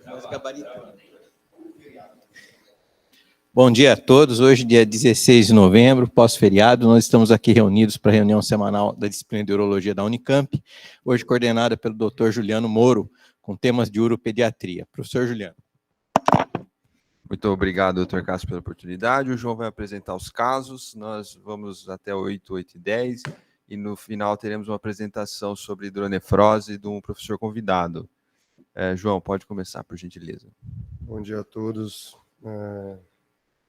Nós gabaritamos. Bom dia a todos. Hoje, dia 16 de novembro, pós-feriado, nós estamos aqui reunidos para a reunião semanal da disciplina de Urologia da Unicamp, hoje coordenada pelo Dr. Juliano Moro, com temas de uropediatria. Professor Juliano. Muito obrigado, Dr. Cássio, pela oportunidade. O João vai apresentar os casos, nós vamos até 8h10, e no final teremos uma apresentação sobre hidronefrose de um professor convidado. João, pode começar, por gentileza. Bom dia a todos.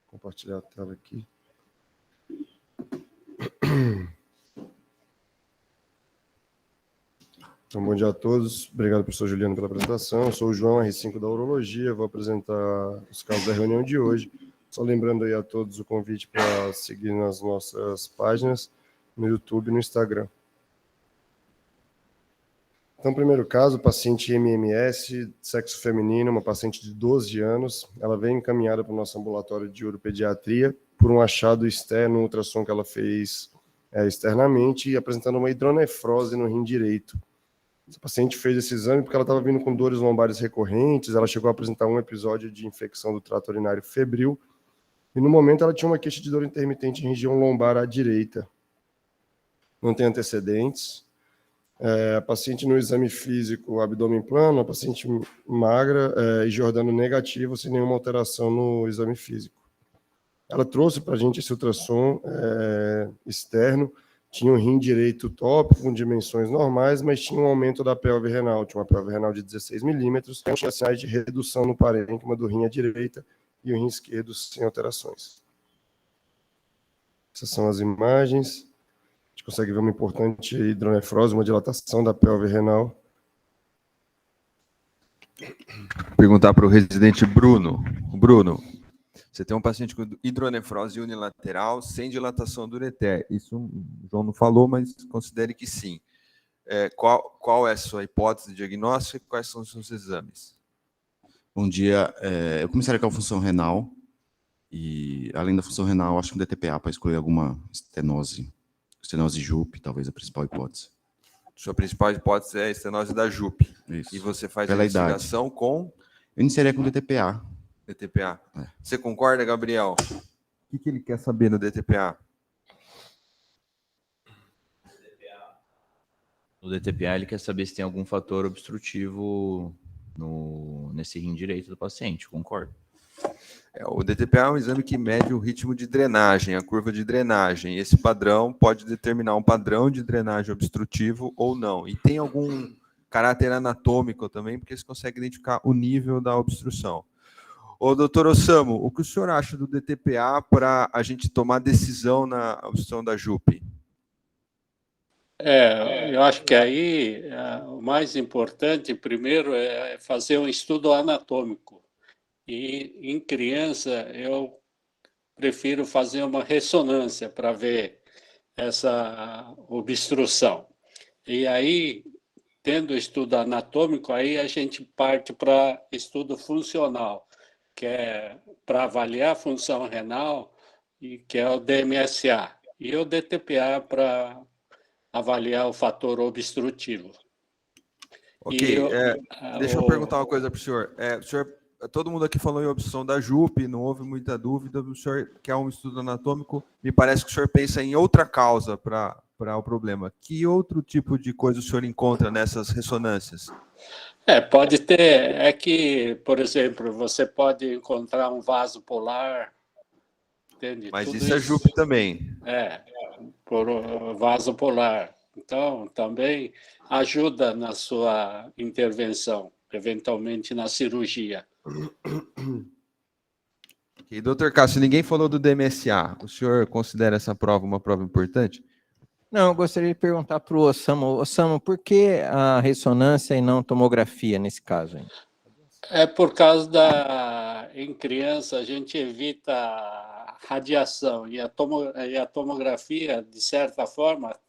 Compartilhar a tela aqui. Então, bom dia a todos. Obrigado, professor Juliano, pela apresentação. Eu sou o João, R5 da Urologia. Vou apresentar os casos da reunião de hoje. Só lembrando aí a todos o convite para seguir nas nossas páginas, no YouTube e no Instagram. Então, primeiro caso, paciente MMS, sexo feminino, uma paciente de 12 anos. Ela vem encaminhada para o nosso ambulatório de uropediatria por um achado externo, um ultrassom que ela fez externamente, e apresentando uma hidronefrose no rim direito. Essa paciente fez esse exame porque ela estava vindo com dores lombares recorrentes, ela chegou a apresentar um episódio de infecção do trato urinário febril, e no momento ela tinha uma queixa de dor intermitente em região lombar à direita. Não tem antecedentes. A paciente no exame físico, abdômen plano, a paciente magra e Giordano negativo, sem nenhuma alteração no exame físico. Ela trouxe para a gente esse ultrassom externo, tinha um rim direito tópico, com dimensões normais, mas tinha um aumento da pelve renal, tinha uma pelve renal de 16 milímetros, tinha sinais de redução no parênquima do rim à direita e o rim esquerdo sem alterações. Essas são as imagens. A gente consegue ver uma importante hidronefrose, uma dilatação da pelve renal. Perguntar para o residente Bruno. Bruno, você tem um paciente com hidronefrose unilateral sem dilatação do ureter. Isso o João não falou, mas considere que sim. Qual é a sua hipótese diagnóstica e quais são os seus exames? Bom dia. Eu começaria com a função renal. E, além da função renal, acho que um DTPA para escolher alguma estenose JUP, talvez a principal hipótese. Sua principal hipótese é a estenose da JUP. Isso. E você faz Pela a investigação com? Eu iniciaria com DTPA. DTPA. Você concorda, Gabriel? O que ele quer saber no DTPA? No DTPA, ele quer saber se tem algum fator obstrutivo nesse rim direito do paciente, concordo. O DTPA é um exame que mede o ritmo de drenagem, a curva de drenagem. Esse padrão pode determinar um padrão de drenagem obstrutivo ou não. E tem algum caráter anatômico também, porque você consegue identificar o nível da obstrução. Doutor Osamu, o que o senhor acha do DTPA para a gente tomar decisão na obstrução da JUP? Eu acho que aí o mais importante, primeiro, é fazer um estudo anatômico. E em criança, eu prefiro fazer uma ressonância para ver essa obstrução. E aí, tendo o estudo anatômico, aí a gente parte para estudo funcional, que é para avaliar a função renal, e que é o DMSA, e o DTPA para avaliar o fator obstrutivo. Ok, deixa eu perguntar uma coisa para o senhor. Todo mundo aqui falou em obstrução da JUP, não houve muita dúvida. O senhor quer um estudo anatômico? Me parece que o senhor pensa em outra causa para o problema. Que outro tipo de coisa o senhor encontra nessas ressonâncias? Pode ter. Que, por exemplo, você pode encontrar um vaso polar. Entende? Mas Tudo isso é JUP também. Por vaso polar. Então, também ajuda na sua intervenção, eventualmente na cirurgia. Ok, doutor Cássio, ninguém falou do DMSA. O senhor considera essa prova uma prova importante? Não, eu gostaria de perguntar para o Osamu. Osamu, por que a ressonância e não tomografia nesse caso? Hein? É por causa em criança, a gente evita a radiação e a tomografia, de certa forma,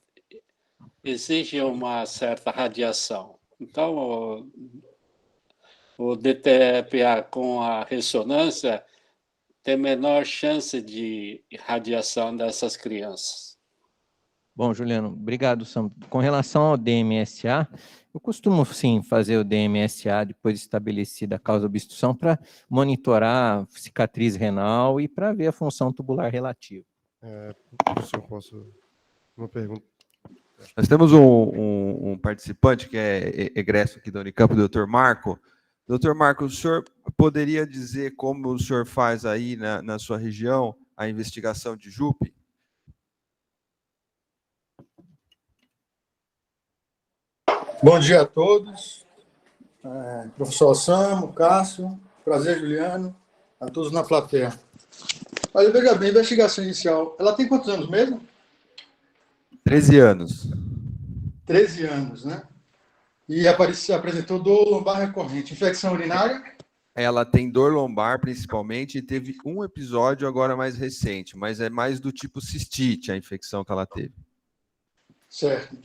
exige uma certa radiação. Então, o DTPA com a ressonância tem menor chance de radiação dessas crianças. Bom, Juliano, obrigado, Sam. Com relação ao DMSA, eu costumo, sim, fazer o DMSA depois de estabelecida a causa da obstrução para monitorar cicatriz renal e para ver a função tubular relativa. Professor, posso... Uma pergunta. Nós temos um participante que é egresso aqui da Unicamp, o Dr. Marco. Dr. Marco, o senhor poderia dizer como o senhor faz aí na sua região a investigação de JUP? Bom dia a todos. Professor Samu, Cássio, prazer, Juliano, a todos na plateia. Olha, veja bem, a investigação inicial, ela tem quantos anos mesmo? 13 anos. 13 anos, né? E apresentou dor lombar recorrente, infecção urinária? Ela tem dor lombar, principalmente, e teve um episódio agora mais recente, mas é mais do tipo cistite, a infecção que ela teve. Certo.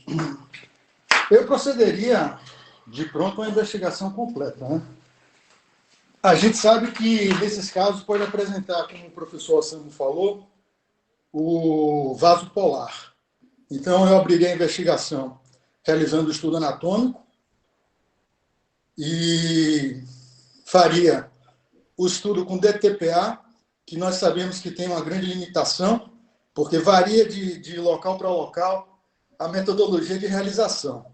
Eu procederia, de pronto, a uma investigação completa, né? A gente sabe que, nesses casos, pode apresentar, como o professor Samu falou, o vaso polar. Então, eu abriria a investigação realizando o estudo anatômico e faria o estudo com DTPA, que nós sabemos que tem uma grande limitação, porque varia de local para local a metodologia de realização.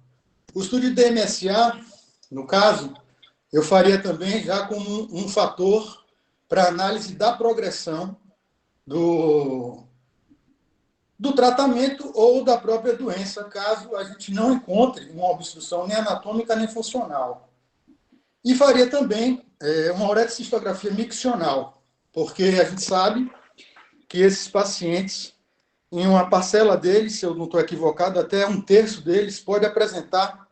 O estudo de DMSA, no caso, eu faria também já como um fator para análise da progressão do tratamento ou da própria doença, caso a gente não encontre uma obstrução nem anatômica nem funcional. E faria também uma uretrocistografia miccional, porque a gente sabe que esses pacientes, em uma parcela deles, se eu não estou equivocado, até 1/3 deles pode apresentar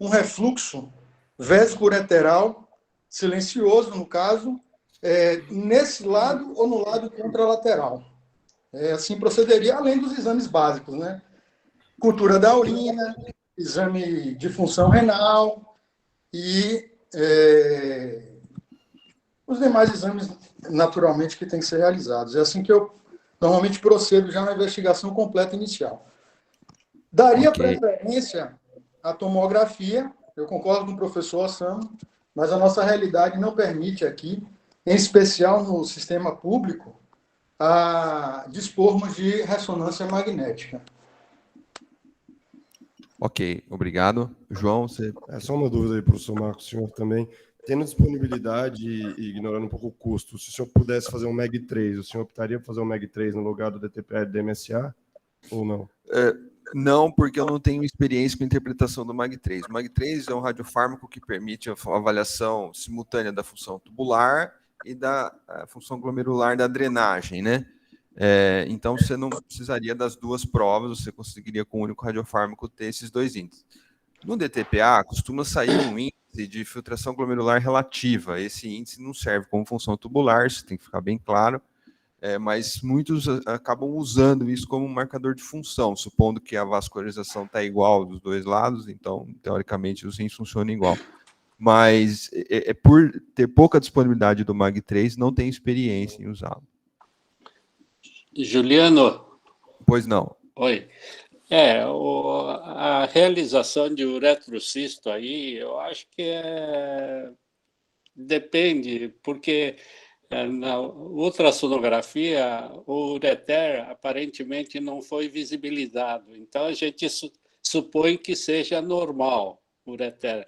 um refluxo vésico-ureteral silencioso, no caso, nesse lado ou no lado contralateral. Assim procederia, além dos exames básicos, né? Cultura da urina, exame de função renal e os demais exames, naturalmente, que têm que ser realizados. É assim que eu normalmente procedo já na investigação completa inicial. Daria preferência à tomografia, eu concordo com o professor Samu, mas a nossa realidade não permite aqui, em especial no sistema público, a dispormos de ressonância magnética. Ok, obrigado. João, você... Só uma dúvida aí, professor Marcos, o senhor também, tendo disponibilidade e ignorando um pouco o custo, se o senhor pudesse fazer um MEG3, o senhor optaria por fazer um MEG3 no lugar do DTPA e do DMSA ou não? Não, porque eu não tenho experiência com a interpretação do MAG3. O MAG3 é um radiofármaco que permite a avaliação simultânea da função tubular e da função glomerular da drenagem, né? Então, você não precisaria das duas provas, você conseguiria com o único radiofármaco ter esses dois índices. No DTPA, costuma sair um índice de filtração glomerular relativa.Esse índice não serve como função tubular, isso tem que ficar bem claro, mas muitos acabam usando isso como um marcador de função, supondo que a vascularização está igual dos dois lados, então, teoricamente, os rins funcionam igual. Mas, por ter pouca disponibilidade do MAG3, não tem experiência em usá-lo. Juliano. Pois não. Oi. A realização de uretrocisto aí, eu acho que depende, porque na ultrassonografia o ureter aparentemente não foi visibilizado, então a gente supõe que seja normal o ureter.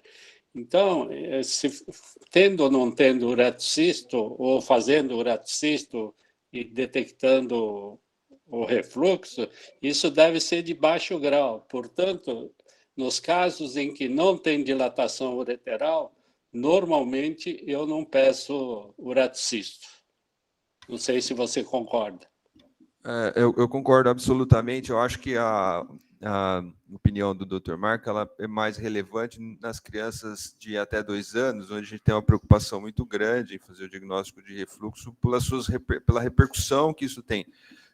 Então, se tendo ou não tendo uretrocisto, ou fazendo uretrocisto e detectando o refluxo, isso deve ser de baixo grau. Portanto, nos casos em que não tem dilatação ureteral, normalmente eu não peço uretrocisto. Não sei se você concorda. Eu concordo absolutamente. Eu acho que a opinião do Dr. Marco ela é mais relevante nas crianças de até 2 anos, onde a gente tem uma preocupação muito grande em fazer o diagnóstico de refluxo pela repercussão que isso tem.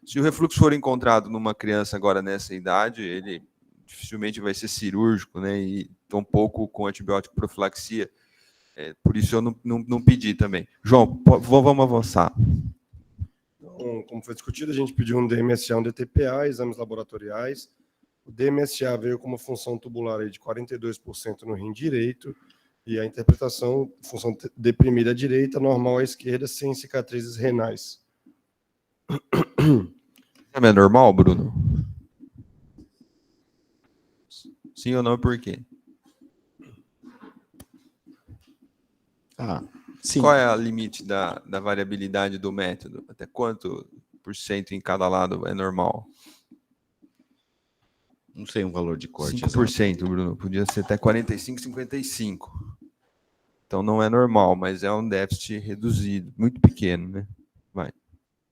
Se o refluxo for encontrado numa criança agora nessa idade, ele dificilmente vai ser cirúrgico, né? E tão pouco com antibiótico profilaxia. Por isso eu não pedi também. João, vamos avançar. Então, como foi discutido, a gente pediu um DMSA, um DTPA, exames laboratoriais. O DMSA veio com uma função tubular aí de 42% no rim direito, e a interpretação, função deprimida à direita, normal à esquerda, sem cicatrizes renais. É normal, Bruno? Sim ou não, por quê? Sim. Qual é o limite da variabilidade do método? Até quanto por cento em cada lado é normal? Não sei um valor de corte. 5%, Bruno. Podia ser até 45, 55. Então não é normal, mas é um déficit reduzido, muito pequeno, né? Vai.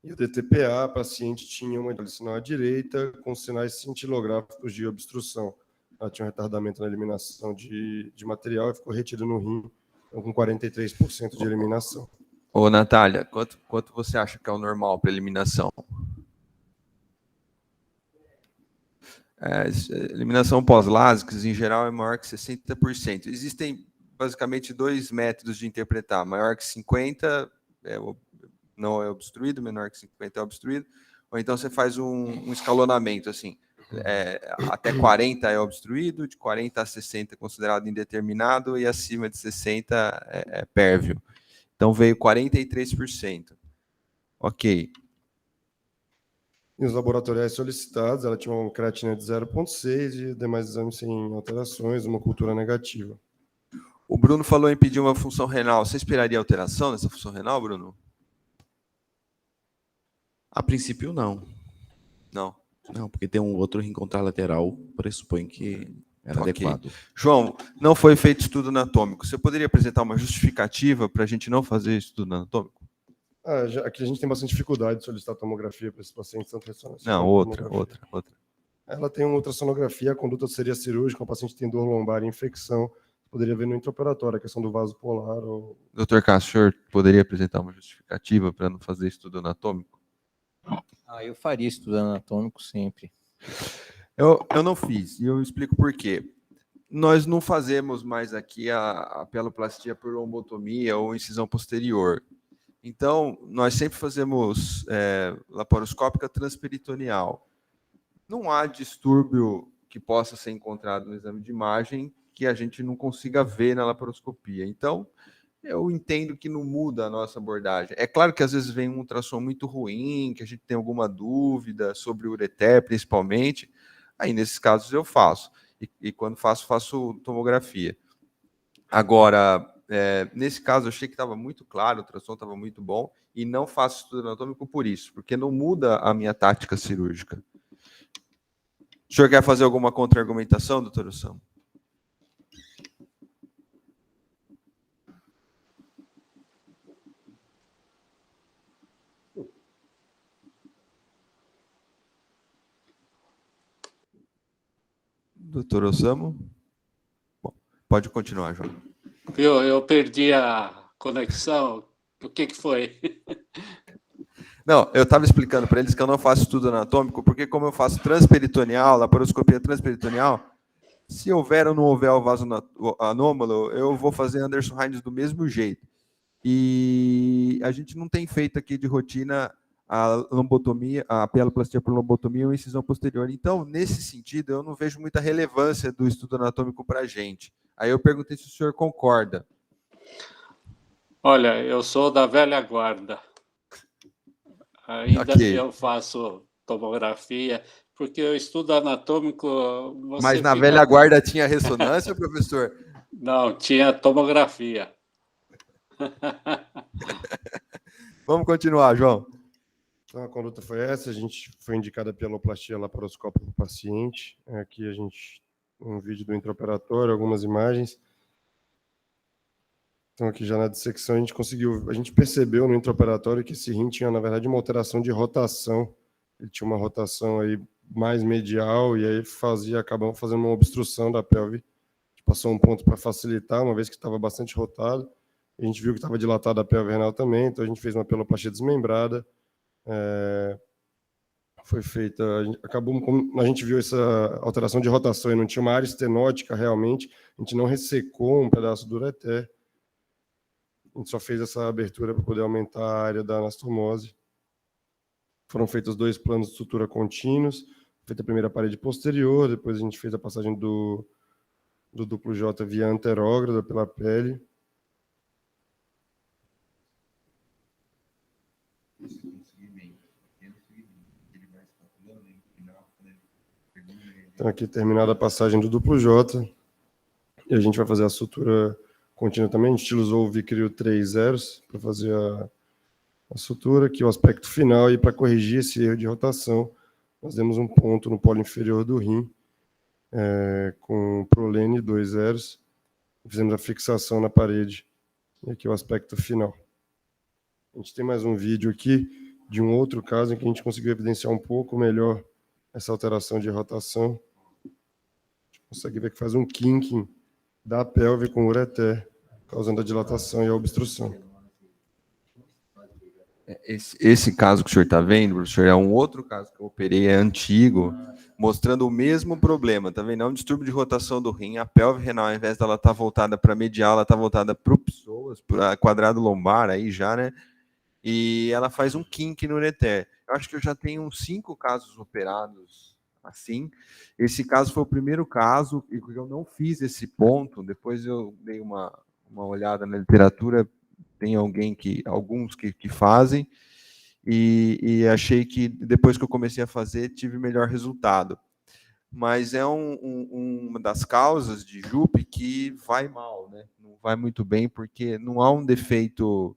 E o DTPA, a paciente tinha uma sinal à direita com sinais cintilográficos de obstrução. Ela tinha um retardamento na eliminação de material e ficou retida no rim, então, com 43% de eliminação. Ô, Natália, quanto você acha que é o normal para eliminação? Eliminação pós-lásicas, em geral, é maior que 60%. Existem, basicamente, dois métodos de interpretar. Maior que 50% não é obstruído, menor que 50% é obstruído. Ou então você faz um escalonamento, assim. Até 40% é obstruído, de 40% a 60% é considerado indeterminado e acima de 60% é pérvio. Então veio 43%. Ok. E os laboratoriais solicitados, ela tinha uma creatina de 0,6 e demais exames sem alterações, uma cultura negativa. O Bruno falou em pedir uma função renal. Você esperaria alteração nessa função renal, Bruno? A princípio, não. Não. Não, porque tem um outro rim contralateral, pressupõe que era Ok. adequado. João, não foi feito estudo anatômico. Você poderia apresentar uma justificativa para a gente não fazer estudo anatômico? Aqui a gente tem bastante dificuldade de solicitar tomografia para esses pacientes, tanto ressonância. Não, outra. Ela tem uma ultrassonografia, a conduta seria cirúrgica, o paciente tem dor lombar e infecção, poderia ver no intraoperatório, a questão do vaso polar. Dr. Cássio, o senhor poderia apresentar uma justificativa para não fazer estudo anatômico? Eu faria estudo anatômico sempre. Eu não fiz, e eu explico por quê. Nós não fazemos mais aqui a peloplastia por lombotomia ou incisão posterior. Então, nós sempre fazemos laparoscópica transperitoneal. Não há distúrbio que possa ser encontrado no exame de imagem que a gente não consiga ver na laparoscopia. Então, eu entendo que não muda a nossa abordagem. É claro que às vezes vem um ultrassom muito ruim, que a gente tem alguma dúvida sobre o ureter, principalmente. Aí, nesses casos, eu faço. E quando faço tomografia. Agora, nesse caso, eu achei que estava muito claro, o ultrassom estava muito bom, e não faço estudo anatômico por isso, porque não muda a minha tática cirúrgica. O senhor quer fazer alguma contra-argumentação, doutor Ossamo? Doutor Ossamo? Bom, pode continuar, João. Eu perdi a conexão. O que foi? Não, eu estava explicando para eles que eu não faço estudo anatômico, porque como eu faço transperitoneal, laparoscopia transperitoneal, se houver ou não houver o vaso anômalo, eu vou fazer Anderson Hines do mesmo jeito. E a gente não tem feito aqui de rotina a lombotomia, a peloplastia por lombotomia ou incisão posterior. Então, nesse sentido, eu não vejo muita relevância do estudo anatômico para a gente. Aí eu perguntei se o senhor concorda. Olha, eu sou da velha guarda. Ainda Ok. eu faço tomografia, porque o estudo anatômico... Mas na velha guarda tinha ressonância, professor? Não, tinha tomografia. Vamos continuar, João. Então, a conduta foi essa, a gente foi indicada peloplastia laparoscópica para o paciente. Aqui a gente um vídeo do intraoperatório, algumas imagens. Então, aqui já na dissecção, a gente percebeu no intraoperatório que esse rim tinha, na verdade, uma alteração de rotação. Ele tinha uma rotação aí mais medial, e aí acabamos fazendo uma obstrução da pelve. Passou um ponto para facilitar, uma vez que estava bastante rotado. A gente viu que estava dilatada a pelve renal também, então a gente fez uma peloplastia desmembrada. Foi feita, a gente viu essa alteração de rotação e não tinha uma área estenótica realmente, a gente não ressecou um pedaço do ureter, a gente só fez essa abertura para poder aumentar a área da anastomose. Foram feitos 2 planos de sutura contínuos, feita a primeira parede posterior, depois a gente fez a passagem do duplo J via anterógrada pela pele. Então, aqui terminada a passagem do duplo J, e a gente vai fazer a sutura contínua também. A gente utilizou o Vicryl 3 zeros para fazer a sutura, aqui o aspecto final, e para corrigir esse erro de rotação, nós demos um ponto no polo inferior do rim, com Prolene 2 zeros, fizemos a fixação na parede, e aqui o aspecto final. A gente tem mais um vídeo aqui de um outro caso em que a gente conseguiu evidenciar um pouco melhor essa alteração de rotação. A gente consegue ver que faz um kinking da pelve com ureter, causando a dilatação e a obstrução. Esse caso que o senhor está vendo, professor, é um outro caso que eu operei, é antigo, mostrando o mesmo problema, tá vendo? É um distúrbio de rotação do rim, a pelve renal, ao invés dela estar voltada para medial, ela está voltada para o psoas, para quadrado lombar, aí já, né? E ela faz um kink no ureter. Eu acho que eu já tenho uns 5 casos operados assim. Esse caso foi o primeiro caso, e eu não fiz esse ponto, depois eu dei uma olhada na literatura, tem alguns que fazem, e achei que depois que eu comecei a fazer, tive melhor resultado. Mas é uma das causas de JUP que vai mal, né? Não vai muito bem, porque não há um defeito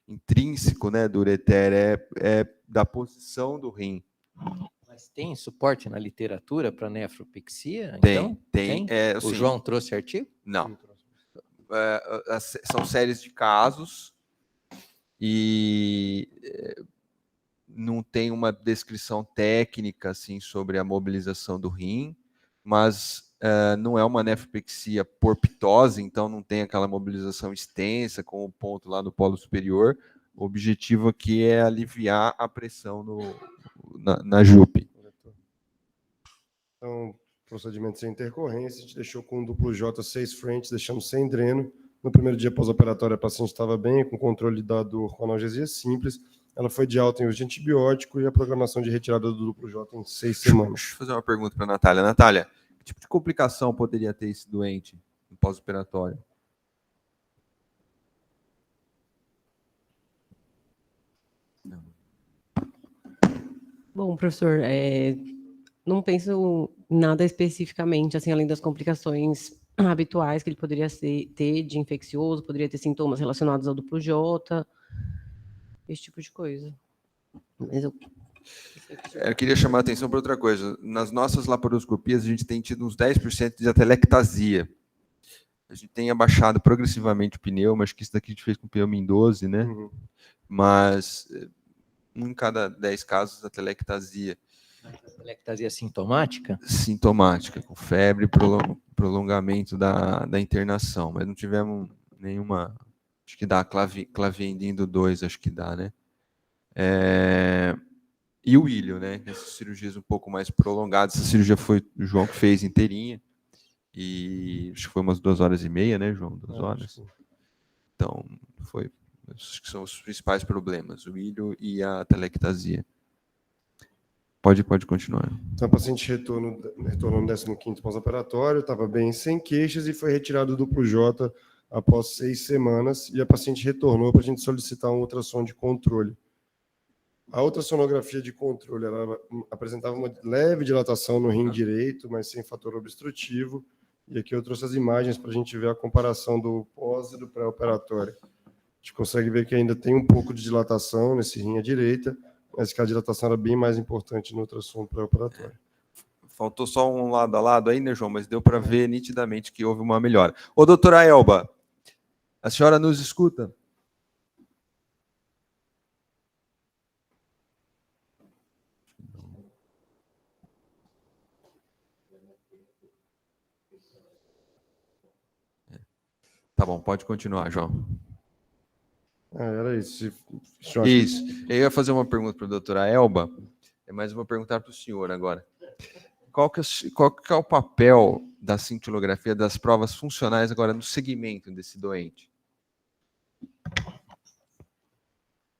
intrínseco, né, do ureter, é da posição do rim. Mas tem suporte na literatura para nefropexia? Tem, Então? tem. O Sim. João trouxe artigo? Não. São séries de casos e não tem uma descrição técnica assim sobre a mobilização do rim, mas não é uma nefropexia por ptose, então não tem aquela mobilização extensa com o ponto lá no polo superior. O objetivo aqui é aliviar a pressão na JUP. Então, procedimento sem intercorrência, a gente deixou com um duplo J 6 frentes, deixamos sem dreno. No primeiro dia pós-operatório, a paciente estava bem, com controle da dor com analgesia simples. Ela foi de alta em uso de antibiótico e a programação de retirada do duplo J em 6 semanas. Deixa eu fazer uma pergunta para a Natália. Natália, que tipo de complicação poderia ter esse doente no pós-operatório? Bom, professor, não penso em nada especificamente, assim, além das complicações habituais que ele poderia ter de infeccioso, poderia ter sintomas relacionados ao duplo J, esse tipo de coisa. Mas eu queria chamar a atenção para outra coisa. Nas nossas laparoscopias, a gente tem tido uns 10% de atelectasia. A gente tem abaixado progressivamente o pneuma, acho que isso daqui a gente fez com o pneuma em 12, né? Uhum. Mas 1 em cada 10 casos, atelectasia. Atelectasia sintomática? Sintomática, com febre e prolongamento da internação, mas não tivemos nenhuma, acho que dá Clavendin 2, acho que dá, né? E o ilho, né? Essas cirurgias um pouco mais prolongadas, essa cirurgia foi o João que fez inteirinha, e acho que foi umas 2h30, né, João? 2 horas. Então, acho que são os principais problemas, o ilho e a atelectasia. Pode continuar. Então, a paciente retornou no 15º pós-operatório, estava bem, sem queixas, e foi retirado do duplo J após 6 semanas, e a paciente retornou para a gente solicitar um ultrassom de controle. A ultrassonografia de controle, ela apresentava uma leve dilatação no rim direito, mas sem fator obstrutivo, e aqui eu trouxe as imagens para a gente ver a comparação do pós e do pré-operatório. A gente consegue ver que ainda tem um pouco de dilatação nesse rim à direita, mas que a dilatação era bem mais importante no ultrassom pré-operatório. Faltou só um lado a lado aí, né, João? Mas deu para ver nitidamente que houve uma melhora. Ô, doutora Elba, a senhora nos escuta? Tá bom, pode continuar, João. Era isso. Isso. Eu ia fazer uma pergunta para a doutora Elba, mas eu vou perguntar para o senhor agora. Qual que é o papel da cintilografia, das provas funcionais agora no segmento desse doente?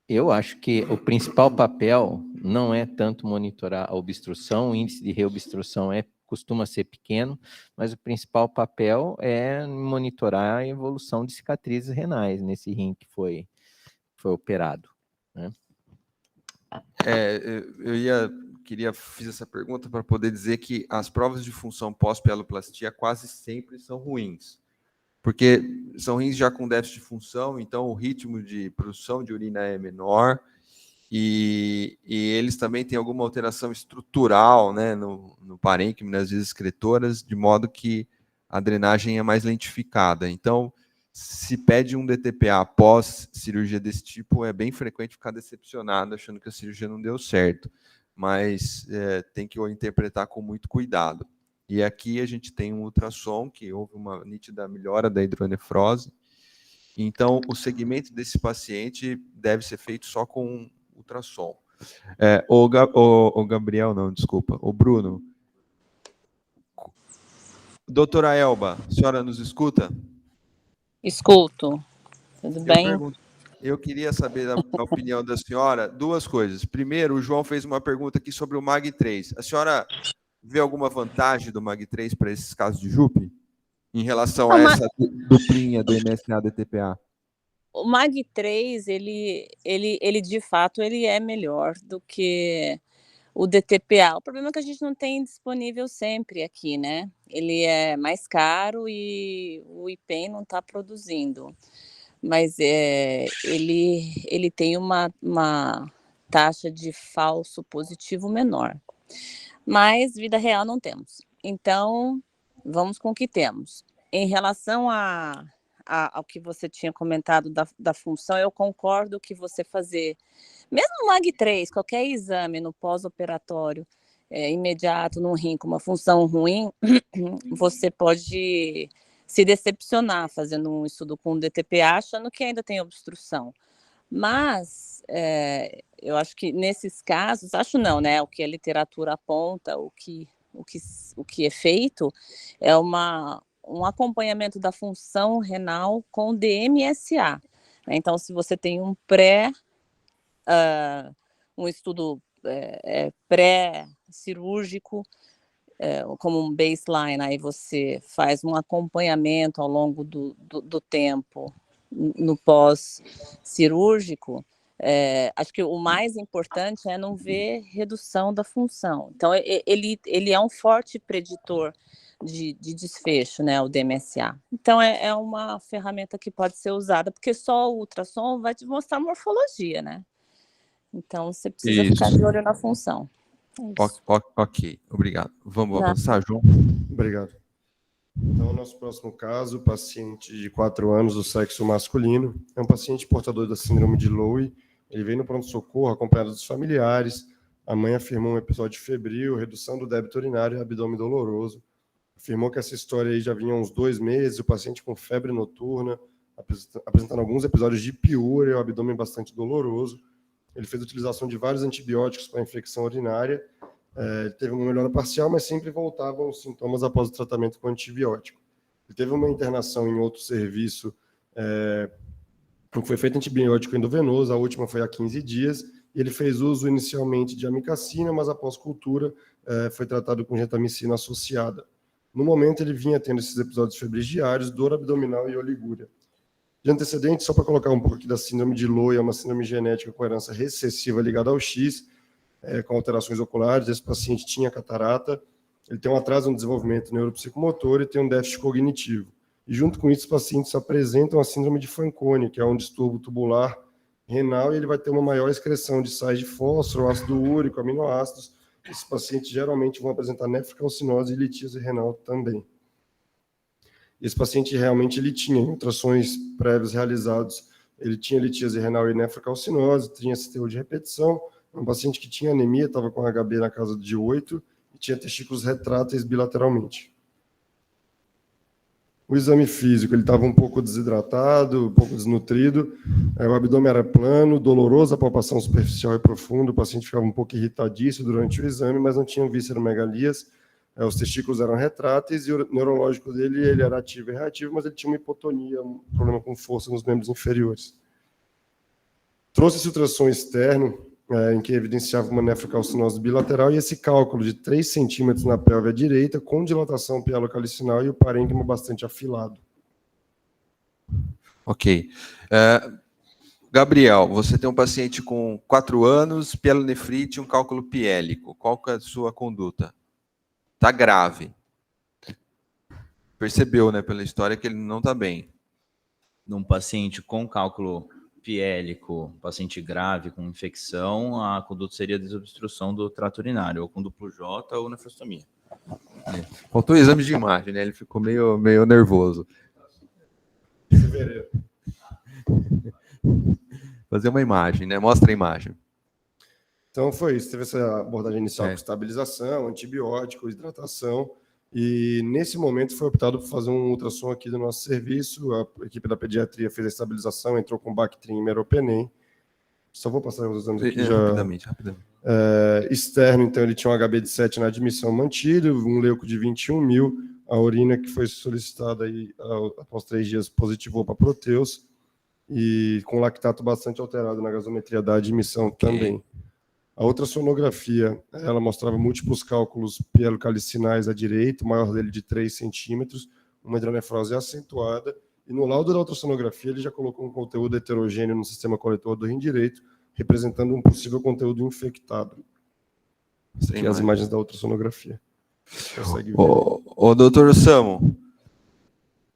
Eu acho que o principal papel não é tanto monitorar a obstrução, o índice de reobstrução costuma ser pequeno, mas o principal papel é monitorar a evolução de cicatrizes renais nesse rim que foi operado, né? Fiz essa pergunta para poder dizer que as provas de função pós-pieloplastia quase sempre são ruins, porque são rins já com déficit de função, então o ritmo de produção de urina é menor, e eles também têm alguma alteração estrutural, né, no parênquima, nas vias excretoras, de modo que a drenagem é mais lentificada. Então, se pede um DTPA após cirurgia desse tipo, é bem frequente ficar decepcionado, achando que a cirurgia não deu certo, mas tem que interpretar com muito cuidado. E aqui a gente tem um ultrassom, que houve uma nítida melhora da hidronefrose, então o segmento desse paciente deve ser feito só com ultrassom. O Gabriel, não, desculpa, o Bruno. Doutora Elba, a senhora nos escuta? Escuto. Tudo bem? Eu queria saber a opinião da senhora, duas coisas. Primeiro, o João fez uma pergunta aqui sobre o MAG3. A senhora vê alguma vantagem do MAG3 para esses casos de JUP? Em relação a essa duplinha do MSA-DTPA? O MAG3, ele de fato, ele é melhor do que o DTPA. O problema é que a gente não tem disponível sempre aqui, né? Ele é mais caro e o IPEM não está produzindo. Mas ele tem uma taxa de falso positivo menor. Mas vida real não temos. Então, vamos com o que temos. Em relação ao que você tinha comentado da função, eu concordo que você fazer, mesmo no MAG3, qualquer exame no pós-operatório imediato no rim com uma função ruim, você pode se decepcionar fazendo um estudo com DTPA, achando que ainda tem obstrução. Mas eu acho que nesses casos, acho não, né? O que a literatura aponta, o que é feito é um acompanhamento da função renal com DMSA. Então, se você tem um estudo pré-cirúrgico, como um baseline, aí você faz um acompanhamento ao longo do tempo no pós-cirúrgico. Acho que o mais importante é não ver redução da função. Então, ele é um forte preditor de desfecho, né, o DMSA. Então, é uma ferramenta que pode ser usada, porque só o ultrassom vai te mostrar morfologia, né? Então, você precisa ficar de olho na função. Ok, obrigado. Vamos avançar, João? Obrigado. Então, nosso próximo caso, paciente de 4 anos do sexo masculino, é um paciente portador da síndrome de Lowe. Ele veio no pronto-socorro acompanhado dos familiares. A mãe afirmou um episódio febril, redução do débito urinário e abdômen doloroso. Afirmou que essa história aí já vinha há uns 2 meses, o paciente com febre noturna, apresentando alguns episódios de piúria e o abdômen bastante doloroso. Ele fez utilização de vários antibióticos para infecção urinária. Ele teve uma melhora parcial, mas sempre voltavam os sintomas após o tratamento com antibiótico. Ele teve uma internação em outro serviço, em que foi feito antibiótico endovenoso, a última foi há 15 dias, e ele fez uso inicialmente de amikacina, mas após cultura foi tratado com gentamicina associada. No momento, ele vinha tendo esses episódios febris diários, dor abdominal e oligúria. De antecedente, só para colocar um pouco aqui da síndrome de Lowe, é uma síndrome genética com herança recessiva ligada ao X, com alterações oculares. Esse paciente tinha catarata, ele tem um atraso no desenvolvimento neuropsicomotor e tem um déficit cognitivo. E junto com isso, os pacientes apresentam a síndrome de Fanconi, que é um distúrbio tubular renal, e ele vai ter uma maior excreção de sais de fósforo, ácido úrico, aminoácidos. Esses pacientes geralmente vão apresentar nefrocalcinose e litíase renal também. Esse paciente realmente ele tinha, em ultrassons prévios realizados, ele tinha litíase renal e nefrocalcinose, tinha STU de repetição, um paciente que tinha anemia, estava com HB na casa de 8 e tinha testículos retráteis bilateralmente. O exame físico, ele estava um pouco desidratado, um pouco desnutrido, o abdômen era plano, doloroso, a palpação superficial e profunda, o paciente ficava um pouco irritadíssimo durante o exame, mas não tinha visceromegalias, os testículos eram retráteis e o neurológico dele ele era ativo e reativo, mas ele tinha uma hipotonia, um problema com força nos membros inferiores. Trouxe esse ultrassom externo em que evidenciava uma nefrocalcinose bilateral, e esse cálculo de 3 centímetros na pelve à direita, com dilatação pielocalcinal e o parênquima bastante afilado. Ok. Gabriel, você tem um paciente com 4 anos, pielonefrite, um cálculo piélico. Qual que é a sua conduta? Está grave. Percebeu, né, pela história, que ele não está bem. Num paciente com cálculo piélico, paciente grave com infecção, a conduta seria desobstrução do trato urinário, ou com duplo J ou nefrostomia. Faltou exame de imagem, né? Ele ficou meio nervoso. Fazer uma imagem, né? Mostra a imagem. Então foi isso, teve essa abordagem inicial com estabilização, antibiótico, hidratação, e nesse momento foi optado por fazer um ultrassom aqui do nosso serviço, a equipe da pediatria fez a estabilização, entrou com Bactrim e Meropenem. Só vou passar os exames aqui já. Rapidamente. Externo, então ele tinha um HB de 7 na admissão mantido, um leuco de 21 mil, a urina que foi solicitada aí, após 3 dias positivou para proteus, e com lactato bastante alterado na gasometria da admissão também. A ultrassonografia, ela mostrava múltiplos cálculos pielocalicinais à direita, o maior dele de 3 centímetros, uma hidronefrose acentuada, e no laudo da ultrassonografia ele já colocou um conteúdo heterogêneo no sistema coletor do rim direito, representando um possível conteúdo infectado. Aqui as imagens da ultrassonografia. Consegue ver. Doutor Samu,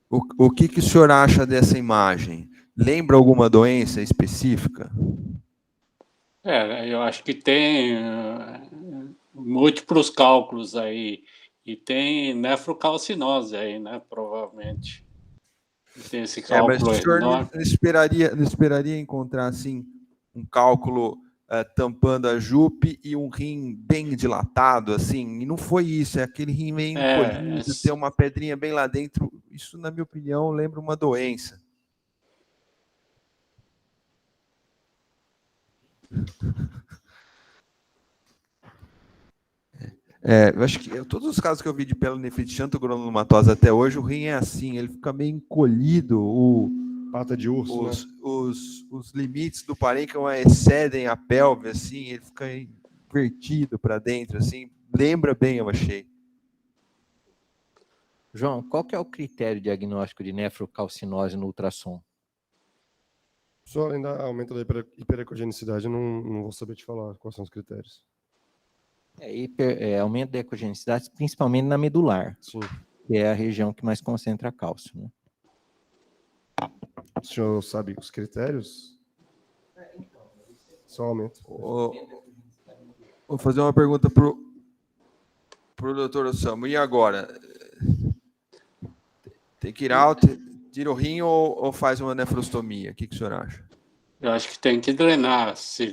o que o senhor acha dessa imagem? Lembra alguma doença específica? Eu acho que tem múltiplos cálculos aí, e tem nefrocalcinose aí, né, provavelmente. Tem esse cálculo mas o senhor enorme. não esperaria encontrar, assim, um cálculo tampando a jupe e um rim bem dilatado, assim, e não foi isso, é aquele rim meio encolhido, tem uma pedrinha bem lá dentro. Isso, na minha opinião, lembra uma doença. Eu acho que todos os casos que eu vi de pielonefrite xantogranulomatose até hoje, o rim é assim, ele fica meio encolhido, pata de urso, né? Os limites do parênquima excedem a pelve, assim, ele fica invertido para dentro, assim, lembra bem, eu achei. João, qual que é o critério diagnóstico de nefrocalcinose no ultrassom? Só além da aumento da hiperecogenicidade, eu não vou saber te falar quais são os critérios. Aumento da ecogenicidade, principalmente na medular, sim, que é a região que mais concentra cálcio, né? O senhor sabe os critérios? Só aumento. Vou fazer uma pergunta para o doutor Samu. E agora? Tem que ir tira o rim ou faz uma nefrostomia? O que o senhor acha? Eu acho que tem que drenar, se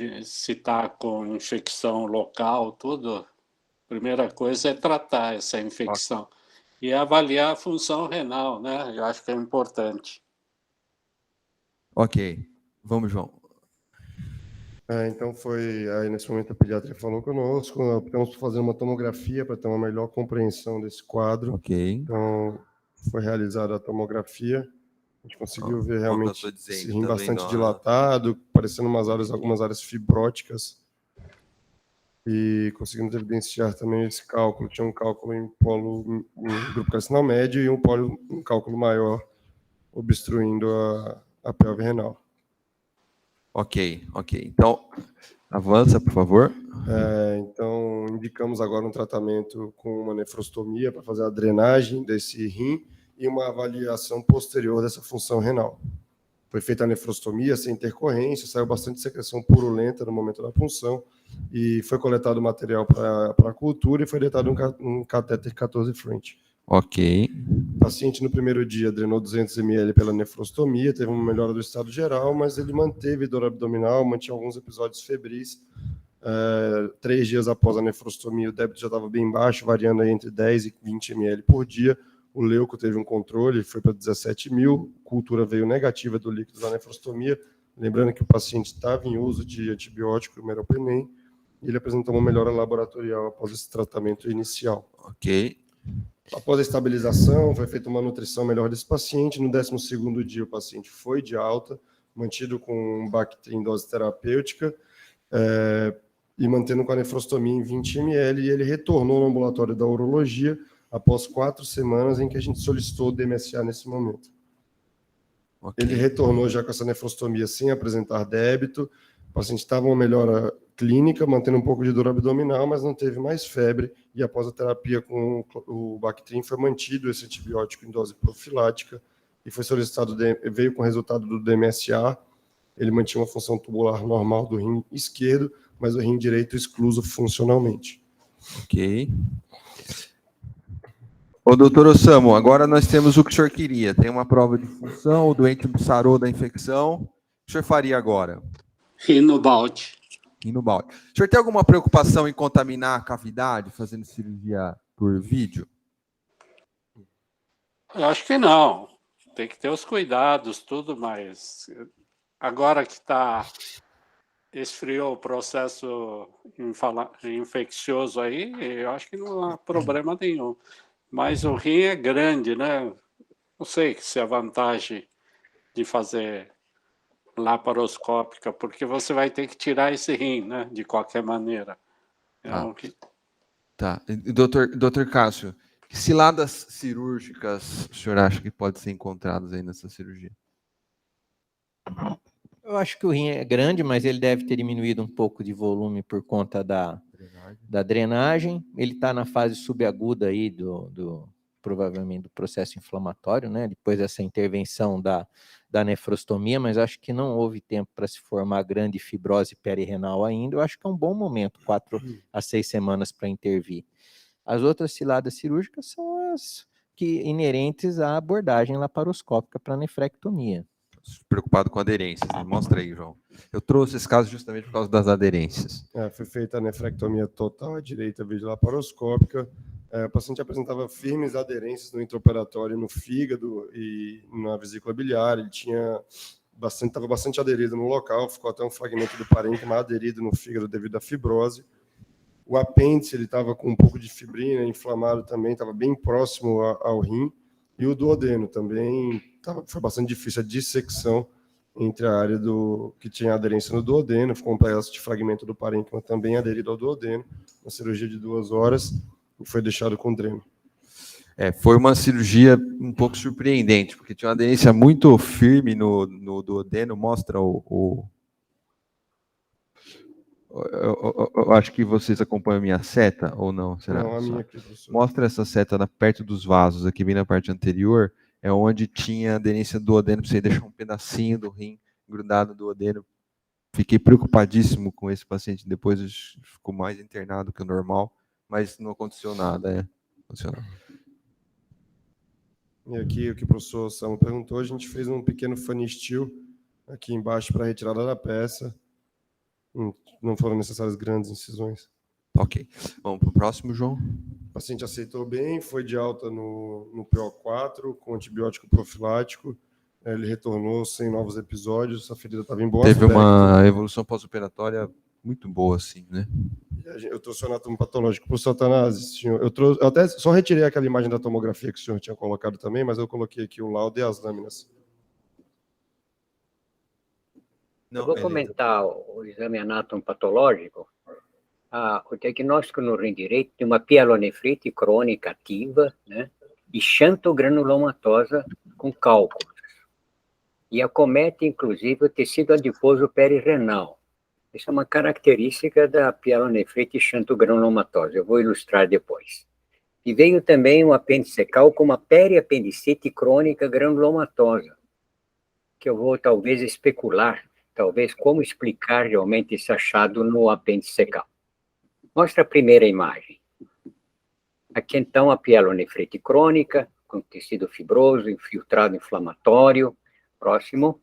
está com infecção local, tudo. A primeira coisa é tratar essa infecção e avaliar a função renal, né? Eu acho que é importante. Ok. Vamos, João. Então foi aí nesse momento a pediatria falou conosco, optamos por fazer uma tomografia para ter uma melhor compreensão desse quadro. Ok. Então foi realizada a tomografia. A gente conseguiu ver realmente esse rim bastante dilatado, parecendo algumas áreas fibróticas. E conseguimos evidenciar também esse cálculo. Tinha um cálculo em grupo calcinal médio e um cálculo maior obstruindo a pelve renal. Ok. Então, avança, por favor. Então, indicamos agora um tratamento com uma nefrostomia para fazer a drenagem desse rim e uma avaliação posterior dessa função renal. Foi feita a nefrostomia sem intercorrência, saiu bastante secreção purulenta no momento da punção e foi coletado material para a cultura e foi deitado um catéter 14 French. Ok. O paciente no primeiro dia drenou 200 ml pela nefrostomia, teve uma melhora do estado geral, mas ele manteve dor abdominal, mantinha alguns episódios febris. 3 dias após a nefrostomia, o débito já estava bem baixo, variando aí entre 10 e 20 ml por dia. O leuco teve um controle, foi para 17 mil, cultura veio negativa do líquido da nefrostomia, lembrando que o paciente estava em uso de antibiótico, Meropenem, e ele apresentou uma melhora laboratorial após esse tratamento inicial. Ok. Após a estabilização, foi feita uma nutrição melhor desse paciente. No 12º dia, o paciente foi de alta, mantido com Bactrim dose terapêutica, e mantendo com a nefrostomia em 20 ml, e ele retornou no ambulatório da urologia após 4 semanas em que a gente solicitou o DMSA nesse momento. Ok. Ele retornou já com essa nefrostomia sem apresentar débito, o paciente estava uma melhora clínica, mantendo um pouco de dor abdominal, mas não teve mais febre, e após a terapia com o Bactrim foi mantido esse antibiótico em dose profilática, e foi solicitado, veio com o resultado do DMSA, ele mantinha uma função tubular normal do rim esquerdo, mas o rim direito excluso funcionalmente. Ok. Ô, doutor Osamu, agora nós temos o que o senhor queria. Tem uma prova de função, o doente sarou da infecção. O que o senhor faria agora? E no balde. E no balde. O senhor tem alguma preocupação em contaminar a cavidade fazendo cirurgia por vídeo? Eu acho que não. Tem que ter os cuidados, tudo, mas agora que esfriou o processo infeccioso aí, eu acho que não há problema nenhum. Mas o rim é grande, né? Não sei se é vantagem de fazer laparoscópica, porque você vai ter que tirar esse rim, né? De qualquer maneira. Tá. E, doutor Cássio, que ciladas cirúrgicas o senhor acha que pode ser encontradas aí nessa cirurgia? Eu acho que o rim é grande, mas ele deve ter diminuído um pouco de volume por conta da drenagem. Ele está na fase subaguda aí provavelmente do processo inflamatório, né? Depois dessa intervenção da nefrostomia, mas acho que não houve tempo para se formar grande fibrose perirenal ainda. Eu acho que é um bom momento, 4 a 6 semanas para intervir. As outras ciladas cirúrgicas são as que inerentes à abordagem laparoscópica para nefrectomia. Preocupado com aderências, né? Mostra aí, João. Eu trouxe esse caso justamente por causa das aderências. Foi feita a nefrectomia total à direita, vídeo laparoscópica. O paciente apresentava firmes aderências no intraoperatório, no fígado e na vesícula biliar. Ele estava bastante aderido no local, ficou até um fragmento do parênquima aderido no fígado devido à fibrose. O apêndice, ele estava com um pouco de fibrina, inflamado também, estava bem próximo ao rim. E o duodeno também foi bastante difícil a dissecção entre a área que tinha aderência no duodeno, ficou um pedaço de fragmento do parênquima também aderido ao duodeno, uma cirurgia de 2 horas, e foi deixado com dreno. Foi uma cirurgia um pouco surpreendente, porque tinha uma aderência muito firme no duodeno, mostra eu acho que vocês acompanham a minha seta, ou não? Será? Não, a minha aqui, professor. Mostra essa seta perto dos vasos, aqui bem na parte anterior, é onde tinha aderência do duodeno, para você deixar um pedacinho do rim grudado no duodeno. Fiquei preocupadíssimo com esse paciente, depois ficou mais internado que o normal, mas não aconteceu nada, E aqui, o que o professor Samu perguntou, a gente fez um pequeno fanistil aqui embaixo para retirada da peça. Não foram necessárias grandes incisões. Ok. Vamos para o próximo, João. O paciente aceitou bem, foi de alta no PO4, com antibiótico profilático. Ele retornou sem novos episódios, a ferida estava em boa aspecto. Teve uma evolução pós-operatória muito boa, assim, né? Eu trouxe o anatomo patológico para o Satanás. Eu até só retirei aquela imagem da tomografia que o senhor tinha colocado também, mas eu coloquei aqui o laudo e as lâminas. Eu vou comentar o exame anatomopatológico. O diagnóstico no rim direito de uma pielonefrite crônica ativa, né, e xantogranulomatosa com cálculos. E acomete, inclusive, o tecido adiposo perirenal. Essa é uma característica da pielonefrite xantogranulomatosa. Eu vou ilustrar depois. E veio também um apêndice secal com uma periapendicite crônica granulomatosa, que eu vou talvez especular, como explicar realmente esse achado no apêndice secal. Mostra a primeira imagem. Aqui, então, a pielonefrite crônica, com tecido fibroso, infiltrado inflamatório. Próximo.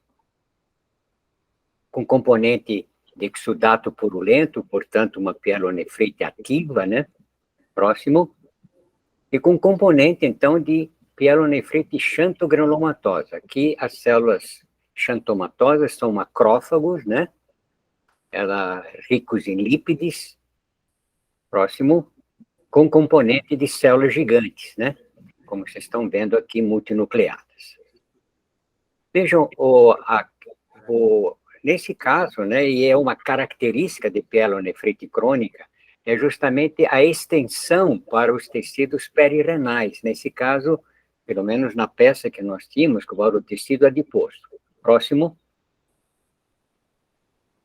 Com componente de exudato purulento, portanto, uma pielonefrite ativa, né? Próximo. E com componente, então, de pielonefrite xantogranulomatosa. Aqui, as células xantomatosas são macrófagos, né? Ricos em lípides. Próximo. Com componente de células gigantes, né? Como vocês estão vendo aqui, multinucleadas. Vejam nesse caso, né, e é uma característica de pielonefrite crônica, é justamente a extensão para os tecidos perirenais. Nesse caso, pelo menos na peça que nós tínhamos, que era o tecido adiposo. Próximo.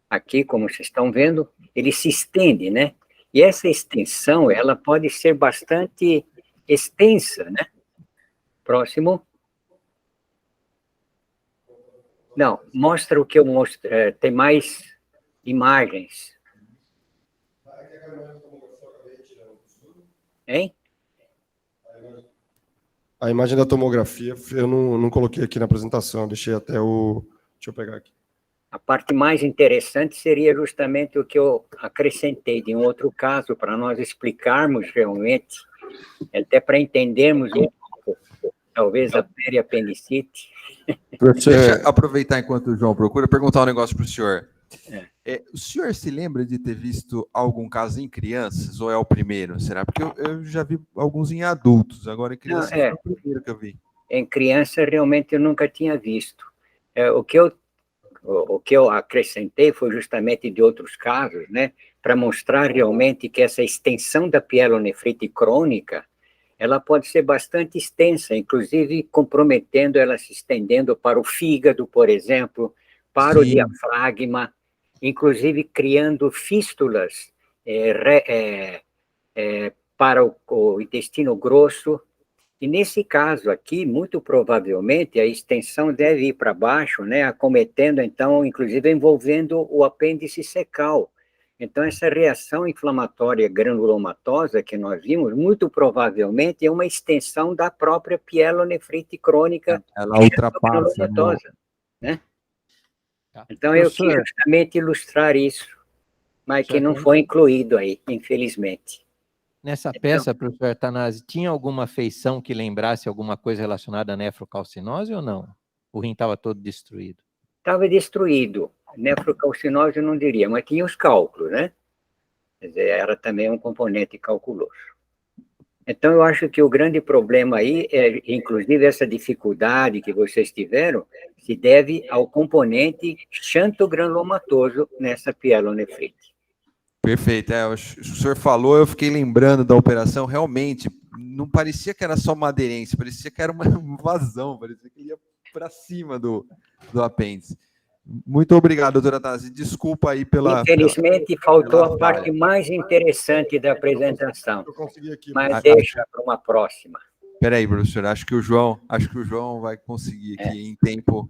Aqui, como vocês estão vendo, ele se estende, né? E essa extensão, ela pode ser bastante extensa, né? Próximo. Não, mostra o que eu mostro, tem mais imagens. Hein? A imagem da tomografia eu não coloquei aqui na apresentação, deixei até o... Deixa eu pegar aqui. A parte mais interessante seria justamente o que eu acrescentei de um outro caso, para nós explicarmos realmente, até para entendermos um pouco, talvez a periapendicite. Deixa eu aproveitar enquanto o João procura, perguntar um negócio para o senhor. O senhor se lembra de ter visto algum caso em crianças, ou é o primeiro? Será? Porque eu já vi alguns em adultos, agora em crianças foi o primeiro que eu vi. Em criança, realmente, eu nunca tinha visto. O que eu acrescentei foi justamente de outros casos, né, para mostrar realmente que essa extensão da pielonefrite crônica, ela pode ser bastante extensa, inclusive comprometendo ela, se estendendo para o fígado, por exemplo, para o diafragma, inclusive criando fístulas para o intestino grosso. E nesse caso aqui, muito provavelmente, a extensão deve ir para baixo, né, acometendo, então, inclusive envolvendo o apêndice secal. Então, essa reação inflamatória granulomatosa que nós vimos, muito provavelmente é uma extensão da própria pielonefrite crônica. Ela ultrapassa, né? Então, eu quis justamente ilustrar isso, mas que não foi incluído aí, infelizmente. Nessa peça, professor Attanasi, tinha alguma feição que lembrasse alguma coisa relacionada à nefrocalcinose ou não? O rim estava todo destruído? Estava destruído. Nefrocalcinose eu não diria, mas tinha os cálculos, né? Quer dizer, era também um componente calculoso. Então, eu acho que o grande problema aí, inclusive essa dificuldade que vocês tiveram, se deve ao componente xantogranulomatoso nessa pielonefrite. Perfeito. O senhor falou, eu fiquei lembrando da operação, realmente, não parecia que era só uma aderência, parecia que era uma invasão, parecia que ia para cima do apêndice. Muito obrigado, doutora Attanasi. Desculpa aí pela... Infelizmente, faltou a parte mais interessante da apresentação, mas deixa para uma próxima. Espera aí, professor, acho que o João vai conseguir aqui em tempo...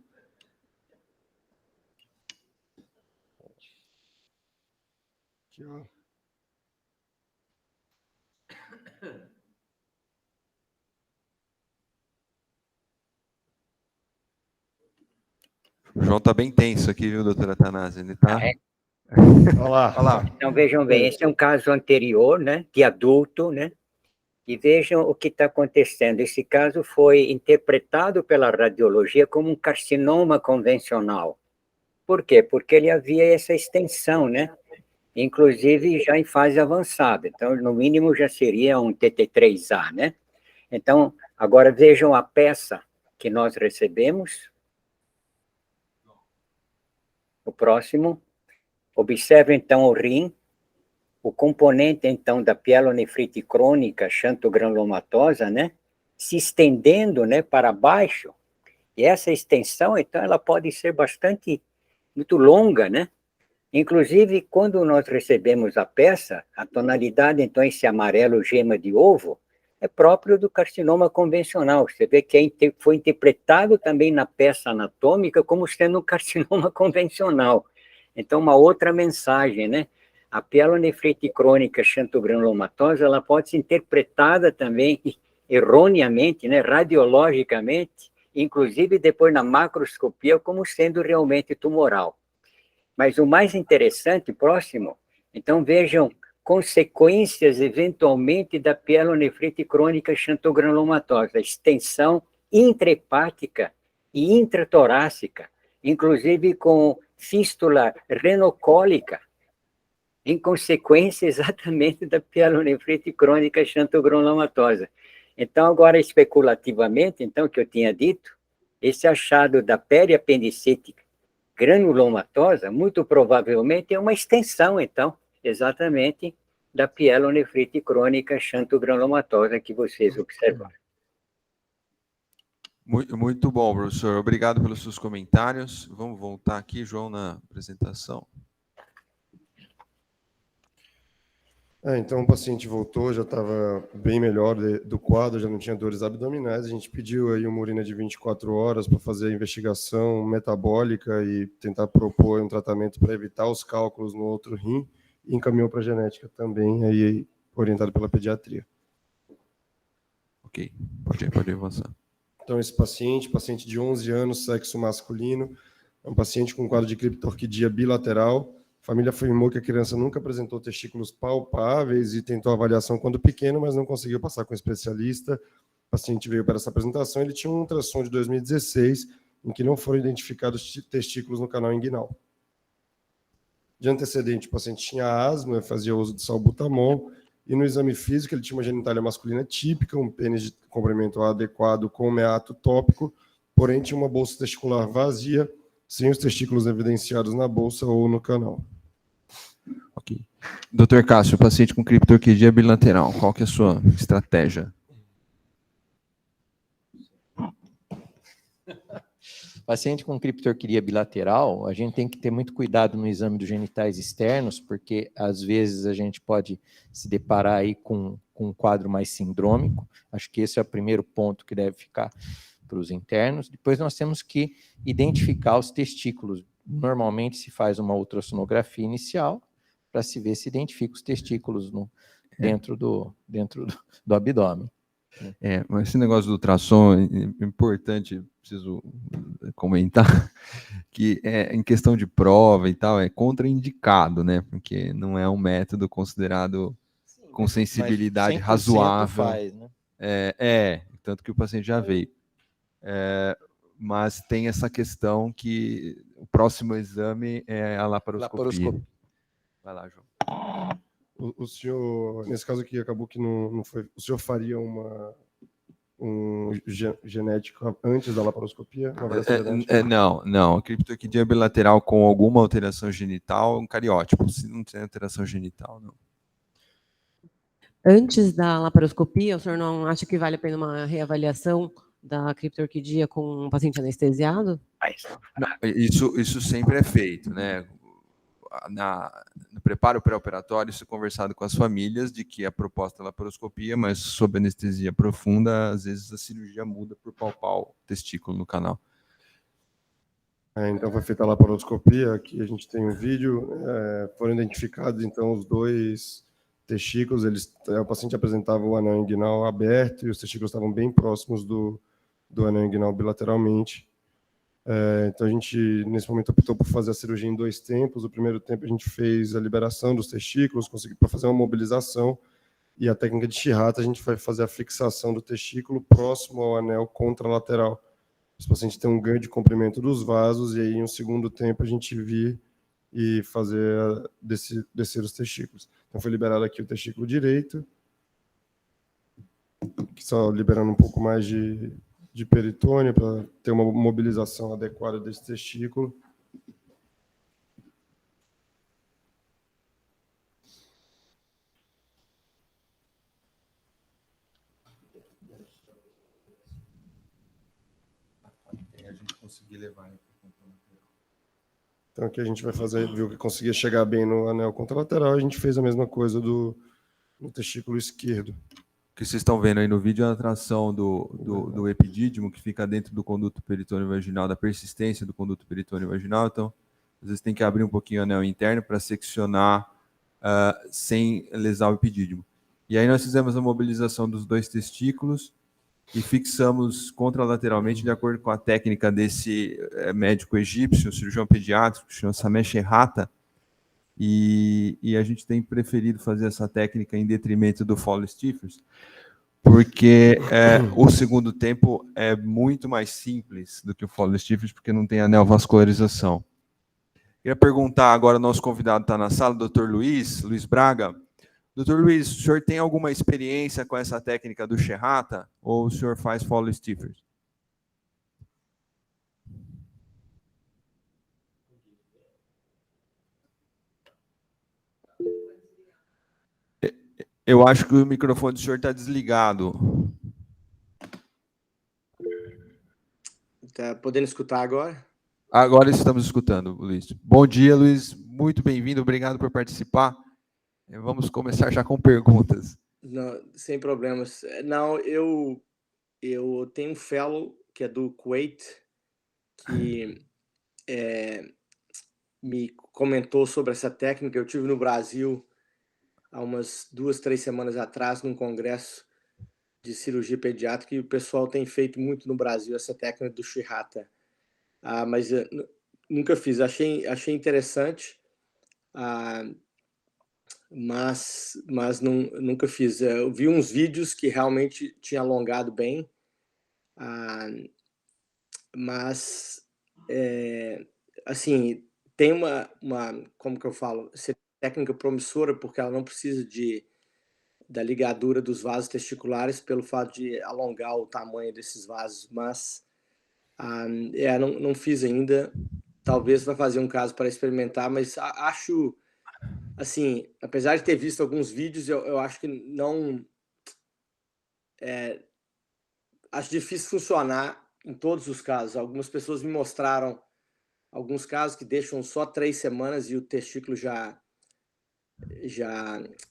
Aqui, ó. O João está bem tenso aqui, viu, doutora Attanasi? Ele tá... Olha lá. Então, vejam bem, esse é um caso anterior, né, de adulto, né? E vejam o que está acontecendo. Esse caso foi interpretado pela radiologia como um carcinoma convencional. Por quê? Porque ele havia essa extensão, né? Inclusive já em fase avançada. Então, no mínimo, já seria um TT3A, né? Então, agora vejam a peça que nós recebemos. O próximo. Observe, então, o rim. O componente, então, da pielonefrite crônica xantogranulomatosa, né? Se estendendo, né, para baixo. E essa extensão, então, ela pode ser muito longa, né? Inclusive, quando nós recebemos a peça, a tonalidade, então, esse amarelo gema de ovo, é próprio do carcinoma convencional. Você vê que foi interpretado também na peça anatômica como sendo um carcinoma convencional. Então, uma outra mensagem, né? A pielonefrite crônica xantogranulomatosa, ela pode ser interpretada também erroneamente, né, radiologicamente, inclusive depois na macroscopia, como sendo realmente tumoral. Mas o mais interessante, próximo, então vejam consequências, eventualmente, da pielonefrite crônica xantogranulomatosa, extensão intrahepática e intratorácica, inclusive com fístula renocólica, em consequência exatamente da pielonefrite crônica xantogranulomatosa. Então, agora, especulativamente, então, que eu tinha dito, esse achado da periapendicite granulomatosa, muito provavelmente é uma extensão, então, exatamente, da pielonefrite crônica xantogranulomatosa que vocês observaram. Muito bom, professor. Obrigado pelos seus comentários. Vamos voltar aqui, João, na apresentação. Então o paciente voltou, já estava bem melhor do quadro, já não tinha dores abdominais. A gente pediu aí uma urina de 24 horas para fazer a investigação metabólica e tentar propor um tratamento para evitar os cálculos no outro rim, e encaminhou para a genética também, aí orientado pela pediatria. Ok, pode avançar. Então esse paciente de 11 anos, sexo masculino, é um paciente com quadro de criptorquidia bilateral. A família afirmou que a criança nunca apresentou testículos palpáveis e tentou avaliação quando pequeno, mas não conseguiu passar com o especialista. O paciente veio para essa apresentação, ele tinha um ultrassom de 2016, em que não foram identificados testículos no canal inguinal. De antecedente, o paciente tinha asma, fazia uso de salbutamol, e no exame físico ele tinha uma genitália masculina típica, um pênis de comprimento adequado com meato tópico, porém tinha uma bolsa testicular vazia, sem os testículos evidenciados na bolsa ou no canal. Ok. Dr. Cássio, paciente com criptorquidia bilateral, qual que é a sua estratégia? Paciente com criptorquidia bilateral, a gente tem que ter muito cuidado no exame dos genitais externos, porque às vezes a gente pode se deparar aí com um quadro mais sindrômico. Acho que esse é o primeiro ponto que deve ficar para os internos. Depois nós temos que identificar os testículos. Normalmente se faz uma ultrassonografia inicial para se ver se identifica os testículos dentro do abdômen. Mas esse negócio do ultrassom é importante, preciso comentar, que em questão de prova e tal, é contraindicado, né? Porque não é um método considerado com sensibilidade razoável. Faz, né? Tanto que o paciente já veio. Mas tem essa questão que o próximo exame é a laparoscopia. Vai lá, João. O senhor, nesse caso aqui, acabou que não foi. O senhor faria genético antes da laparoscopia? Não. A criptorquidia bilateral com alguma alteração genital, um cariótipo. Se não tem alteração genital, não. Antes da laparoscopia, o senhor não acha que vale a pena uma reavaliação da criptorquidia com um paciente anestesiado? Isso sempre é feito, né? No preparo pré-operatório, isso é conversado com as famílias de que a proposta é laparoscopia, mas sob anestesia profunda, às vezes a cirurgia muda por palpar o testículo no canal. Então foi feita a laparoscopia, aqui a gente tem um vídeo, foram identificados então os dois testículos, o paciente apresentava o anel inguinal aberto e os testículos estavam bem próximos do anel inguinal bilateralmente. Então a gente, nesse momento, optou por fazer a cirurgia em 2 tempos. O primeiro tempo a gente fez a liberação dos testículos, conseguiu para fazer uma mobilização, e a técnica de Shihata a gente vai fazer a fixação do testículo próximo ao anel contralateral. Esse paciente tem um ganho de comprimento dos vasos, e aí em um segundo tempo a gente vir e fazer descer os testículos. Então foi liberado aqui o testículo direito, só liberando um pouco mais de peritônio para ter uma mobilização adequada desse testículo. A gente conseguir levar. Então aqui a gente vai fazer, viu que conseguia chegar bem no anel contralateral, a gente fez a mesma coisa no testículo esquerdo. O que vocês estão vendo aí no vídeo é a atração do epidídimo que fica dentro do conduto peritônio vaginal, da persistência do conduto peritônio vaginal. Então, às vezes tem que abrir um pouquinho o anel interno para seccionar sem lesar o epidídimo. E aí nós fizemos a mobilização dos 2 testículos e fixamos contralateralmente de acordo com a técnica desse médico egípcio, cirurgião pediátrico, que chama Sameh Shihata. E a gente tem preferido fazer essa técnica em detrimento do Foley Stiffers, porque o segundo tempo é muito mais simples do que o Foley Stiffers, porque não tem anel vascularização. Queria perguntar agora, o nosso convidado está na sala, o Dr. Luiz Braga. Dr. Luiz, o senhor tem alguma experiência com essa técnica do Shihata, ou o senhor faz Foley Stiffers? Eu acho que o microfone do senhor está desligado. Tá podendo escutar agora? Agora estamos escutando, Luiz. Bom dia, Luiz. Muito bem-vindo. Obrigado por participar. Vamos começar já com perguntas. Não, sem problemas. Não, eu tenho um fellow que é do Kuwait que me comentou sobre essa técnica. Eu tive no Brasil há umas 2, 3 semanas atrás num congresso de cirurgia pediátrica e o pessoal tem feito muito no Brasil essa técnica do Shihata. Mas eu nunca fiz. Achei interessante, mas nunca fiz. Eu vi uns vídeos que realmente tinha alongado bem, mas assim, tem uma como que eu falo, essa técnica promissora porque ela não precisa da ligadura dos vasos testiculares pelo fato de alongar o tamanho desses vasos, mas não fiz ainda. Talvez vai fazer um caso para experimentar, mas acho, assim, apesar de ter visto alguns vídeos, eu acho que não... acho difícil funcionar em todos os casos. Algumas pessoas me mostraram alguns casos que deixam só 3 semanas e o testículo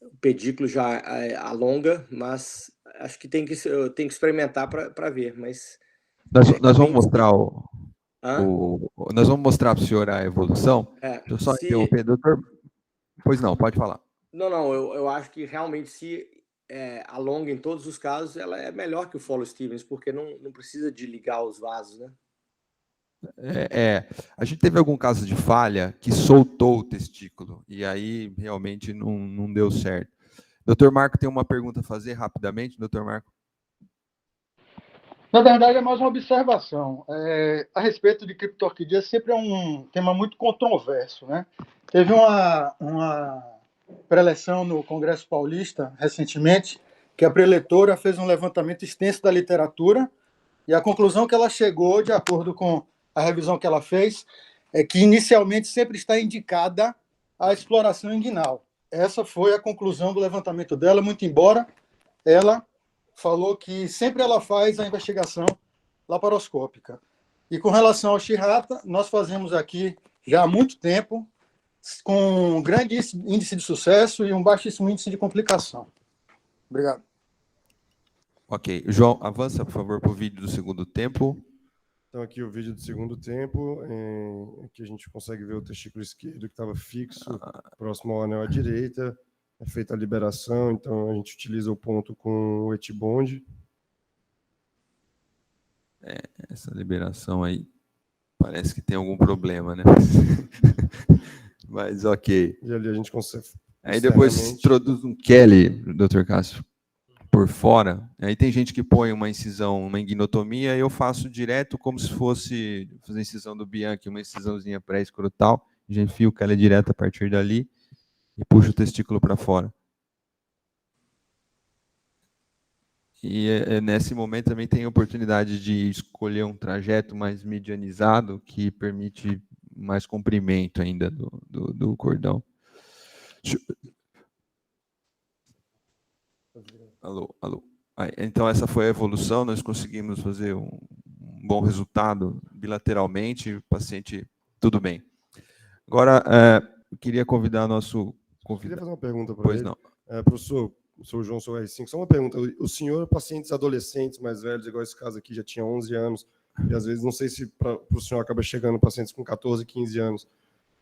o pedículo já alonga, mas acho que eu tenho que experimentar para ver, mas... Nós vamos mostrar nós vamos mostrar para o senhor a evolução. Deixa eu só interromper, doutor. Pois não, pode falar. Não, eu acho que realmente se alonga em todos os casos, ela é melhor que o Follow Stevens, porque não precisa de ligar os vasos, né? A gente teve algum caso de falha que soltou o testículo, e aí realmente não deu certo. Doutor Marco tem uma pergunta a fazer rapidamente, doutor Marco? Na verdade, é mais uma observação. A respeito de criptorquidia, sempre é um tema muito controverso, né? Teve uma preleção no Congresso Paulista, recentemente, que a preletora fez um levantamento extenso da literatura e a conclusão que ela chegou, de acordo com a revisão que ela fez, é que inicialmente sempre está indicada a exploração inguinal. Essa foi a conclusão do levantamento dela, muito embora ela falou que sempre ela faz a investigação laparoscópica. E com relação ao Shihata, nós fazemos aqui já há muito tempo, com um grande índice de sucesso e um baixíssimo índice de complicação. Obrigado. Ok. João, avança, por favor, para o vídeo do segundo tempo. Então, aqui o vídeo do segundo tempo, aqui a gente consegue ver o testículo esquerdo que estava fixo, próximo ao anel à direita. É feita a liberação, então a gente utiliza o ponto com o etibond. Essa liberação aí parece que tem algum problema, né? Mas ok. E ali a gente consegue... Aí depois introduz um Kelly, doutor Cássio, por fora. Aí tem gente que põe uma incisão, uma inguinotomia, e eu faço direto como se fosse fazer a incisão do Bianchi, uma incisãozinha pré-escrotal, já enfio o Kelly direto a partir dali e puxo o testículo para fora. E nesse momento também tem a oportunidade de escolher um trajeto mais medianizado, que permite mais comprimento ainda do cordão. Alô. Então essa foi a evolução, nós conseguimos fazer um bom resultado bilateralmente, o paciente tudo bem. Agora, eu queria convidar nosso convidado. Queria fazer uma pergunta para ele. Pois não. Professor, sou o João, sou R5. Só uma pergunta. O senhor, pacientes adolescentes mais velhos, igual esse caso aqui, já tinha 11 anos, e às vezes, não sei se para o senhor acaba chegando pacientes com 14, 15 anos.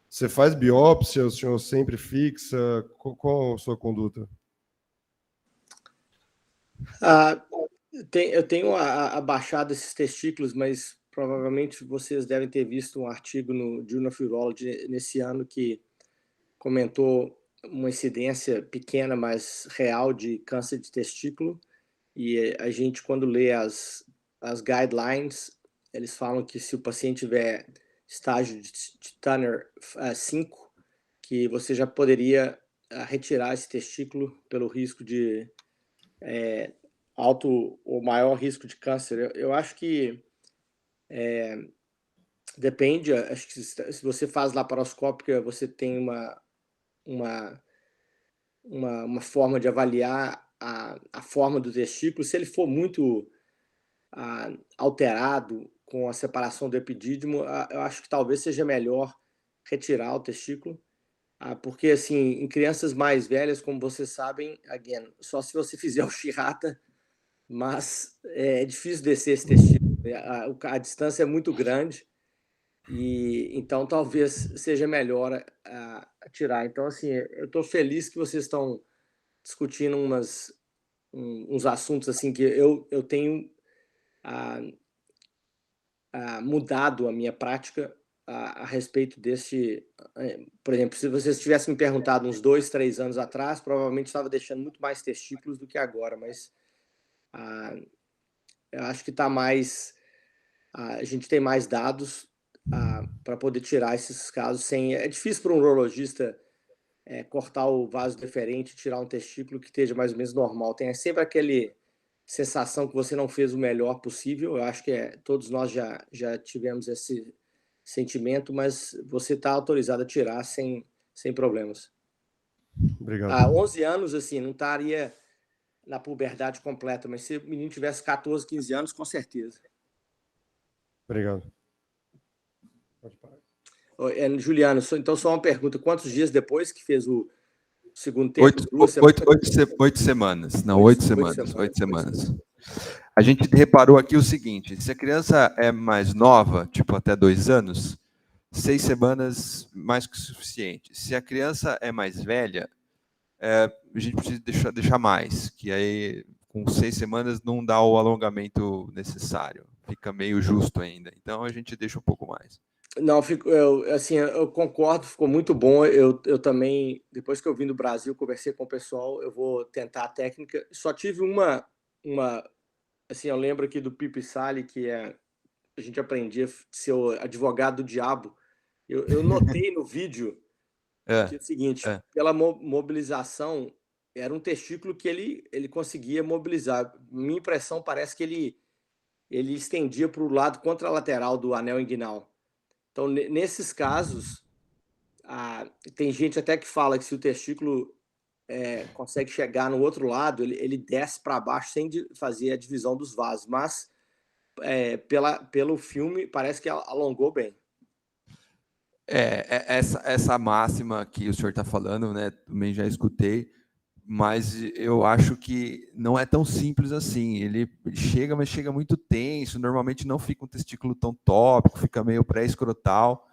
Você faz biópsia, o senhor sempre fixa? Qual a sua conduta? Eu tenho abaixado esses testículos, mas provavelmente vocês devem ter visto um artigo no Journal of Urology nesse ano que comentou uma incidência pequena, mas real, de câncer de testículo. E a gente, quando lê as guidelines, eles falam que se o paciente tiver estágio de Tanner 5, que você já poderia retirar esse testículo pelo risco de alto ou maior risco de câncer. Eu acho que depende. Acho que se você faz laparoscópica, você tem uma uma forma de avaliar a forma do testículo. Se ele for muito alterado com a separação do epidídimo, eu acho que talvez seja melhor retirar o testículo, porque, assim, em crianças mais velhas, como vocês sabem, again, só se você fizer o Shihata, mas é difícil descer esse testículo, a distância é muito grande, e então talvez seja melhor tirar. Então, assim, eu estou feliz que vocês estão discutindo uns assuntos assim que eu tenho mudado a minha prática a respeito desse. Por exemplo, se vocês tivessem me perguntado uns 2, 3 anos atrás, provavelmente estava deixando muito mais testículos do que agora, mas eu acho que está mais. A gente tem mais dados para poder tirar esses casos sem. É difícil para um urologista cortar o vaso deferente e tirar um testículo que esteja mais ou menos normal. Tem sempre aquele sensação que você não fez o melhor possível. Eu acho que todos nós já tivemos esse sentimento, mas você está autorizado a tirar sem problemas. Obrigado. 11 anos, assim, não estaria na puberdade completa, mas se o menino tivesse 14, 15 anos, com certeza. Obrigado. Pode parar. Juliano, então só uma pergunta. Quantos dias depois que fez o segundo tempo? 8 semanas. Não, 8 semanas. 8 semanas. A gente reparou aqui o seguinte: se a criança é mais nova, tipo até 2 anos, 6 semanas mais que o suficiente. Se a criança é mais velha, a gente precisa deixar mais, que aí com 6 semanas não dá o alongamento necessário. Fica meio justo ainda. Então a gente deixa um pouco mais. Não, eu concordo, ficou muito bom. Eu também, depois que eu vim do Brasil, conversei com o pessoal, eu vou tentar a técnica. Só tive uma assim, eu lembro aqui do Pipi Sali, que a gente aprendia a ser o advogado do diabo. Eu notei no vídeo que é o seguinte, pela mobilização, era um testículo que ele conseguia mobilizar. Minha impressão parece que ele estendia para o lado contralateral do anel inguinal. Então, nesses casos, tem gente até que fala que se o testículo consegue chegar no outro lado, ele desce para baixo sem fazer a divisão dos vasos. Mas, pelo filme, parece que alongou bem. Essa máxima que o senhor está falando, né, também já escutei, mas eu acho que não é tão simples assim. Ele chega, mas chega muito tenso. Normalmente não fica um testículo tão tópico, fica meio pré-escrotal.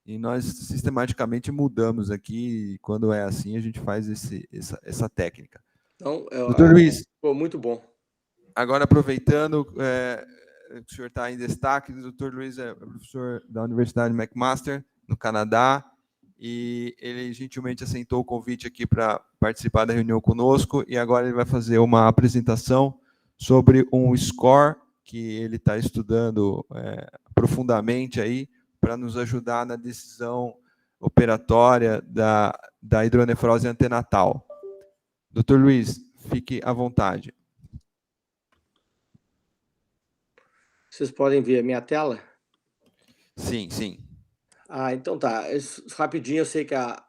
E nós sistematicamente mudamos aqui. E quando é assim, a gente faz essa técnica. Então, doutor Luiz, ficou muito bom. Agora, aproveitando, o senhor está em destaque, o doutor Luiz é professor da Universidade McMaster, no Canadá, e ele gentilmente aceitou o convite aqui para participar da reunião conosco, e agora ele vai fazer uma apresentação sobre um score que ele está estudando profundamente aí, para nos ajudar na decisão operatória da hidronefrose antenatal. Doutor Luiz, fique à vontade. Vocês podem ver a minha tela? Sim, sim. Então tá. Rapidinho, eu sei que a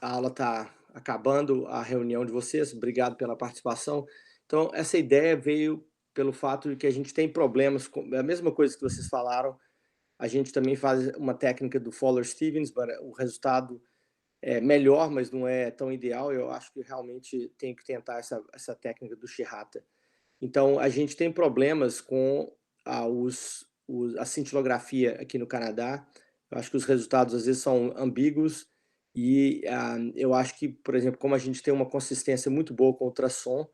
aula está acabando, a reunião de vocês. Obrigado pela participação. Então, essa ideia veio pelo fato de que a gente tem problemas com a mesma coisa que vocês falaram. A gente também faz uma técnica do Fowler-Stevens, o resultado é melhor, mas não é tão ideal. Eu acho que realmente tem que tentar essa técnica do Shihata. Então, a gente tem problemas com a cintilografia aqui no Canadá. Eu acho que os resultados, às vezes, são ambíguos e eu acho que, por exemplo, como a gente tem uma consistência muito boa com o ultrassom,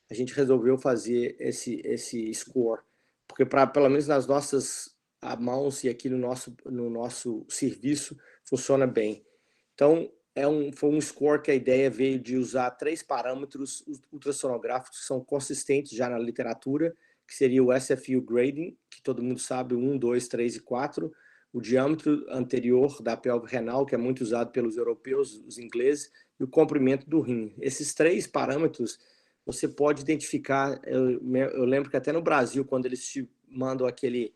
a gente resolveu fazer esse score, porque pelo menos nas nossas mãos e aqui no nosso serviço funciona bem. Então, foi um score que a ideia veio de usar 3 parâmetros ultrassonográficos que são consistentes já na literatura, que seria o SFU grading, que todo mundo sabe, 1, 2, 3 e 4, o diâmetro anterior da pelve renal, que é muito usado pelos europeus, os ingleses, e o comprimento do rim. Esses 3 parâmetros você pode identificar. Eu lembro que até no Brasil, quando eles te mandam aquele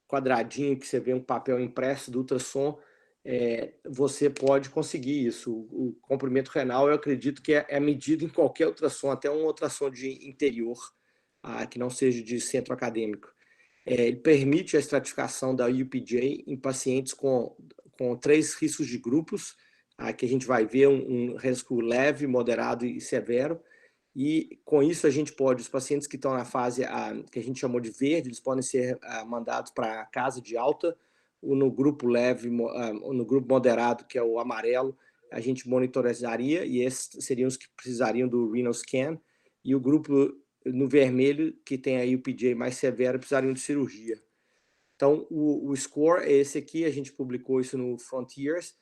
quadradinho que você vê um papel impresso do ultrassom, você pode conseguir isso. O comprimento renal, eu acredito que é medido em qualquer ultrassom, até um ultrassom de interior, que não seja de centro acadêmico. Ele permite a estratificação da UPJ em pacientes com 3 riscos de grupos, que a gente vai ver um risco leve, moderado e severo, e com isso a gente pode, os pacientes que estão na fase que a gente chamou de verde, eles podem ser mandados para casa de alta, ou no grupo leve, ou no grupo moderado, que é o amarelo, a gente monitorizaria, e esses seriam os que precisariam do renal scan, e o grupo no vermelho, que tem a UPJ mais severa, precisariam de cirurgia. Então, o score é esse aqui, a gente publicou isso no Frontiers,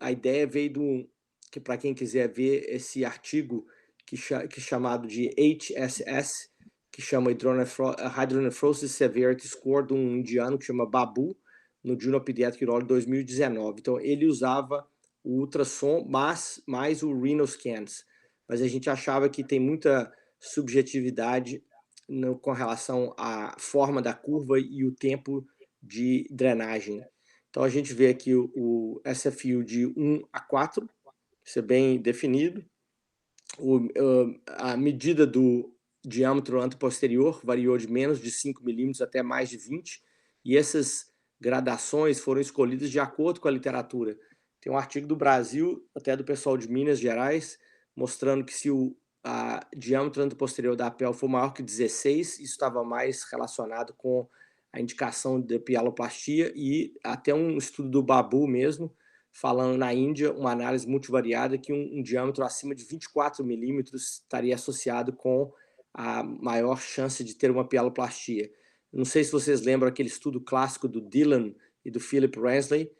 a ideia veio que para quem quiser ver esse artigo, que é chamado de HSS, que chama Hydronephrosis Severity Score, de um indiano que chama Babu, no Journal of Pediatric Urology 2019. Então, ele usava o ultrassom mais o renal scans, mas a gente achava que tem muita subjetividade com relação à forma da curva e o tempo de drenagem. Então, a gente vê aqui o SFU de 1 a 4, isso é bem definido. A medida do diâmetro anteposterior variou de menos de 5 milímetros até mais de 20, e essas gradações foram escolhidas de acordo com a literatura. Tem um artigo do Brasil, até do pessoal de Minas Gerais, mostrando que se o diâmetro anteposterior da PEL for maior que 16, isso estava mais relacionado com a indicação de pieloplastia, e até um estudo do Babu mesmo, falando na Índia, uma análise multivariada, que um diâmetro acima de 24 milímetros estaria associado com a maior chance de ter uma pieloplastia. Não sei se vocês lembram aquele estudo clássico do Dillon e do Philip Ransley,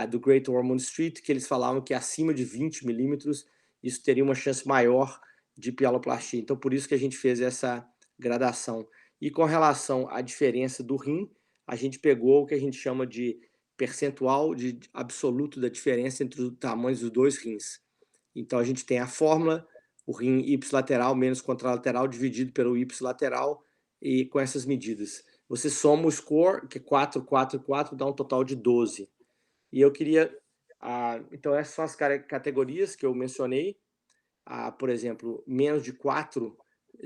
do Great Ormond Street, que eles falavam que acima de 20 milímetros isso teria uma chance maior de pieloplastia. Então, por isso que a gente fez essa gradação. E com relação à diferença do rim, a gente pegou o que a gente chama de percentual absoluto da diferença entre os tamanhos dos 2 rins. Então, a gente tem a fórmula, o rim ipsilateral menos contralateral dividido pelo ipsilateral, e com essas medidas. Você soma o score, que é 4, 4, 4, dá um total de 12. E eu queria... então, essas são as categorias que eu mencionei. Por exemplo, menos de 4,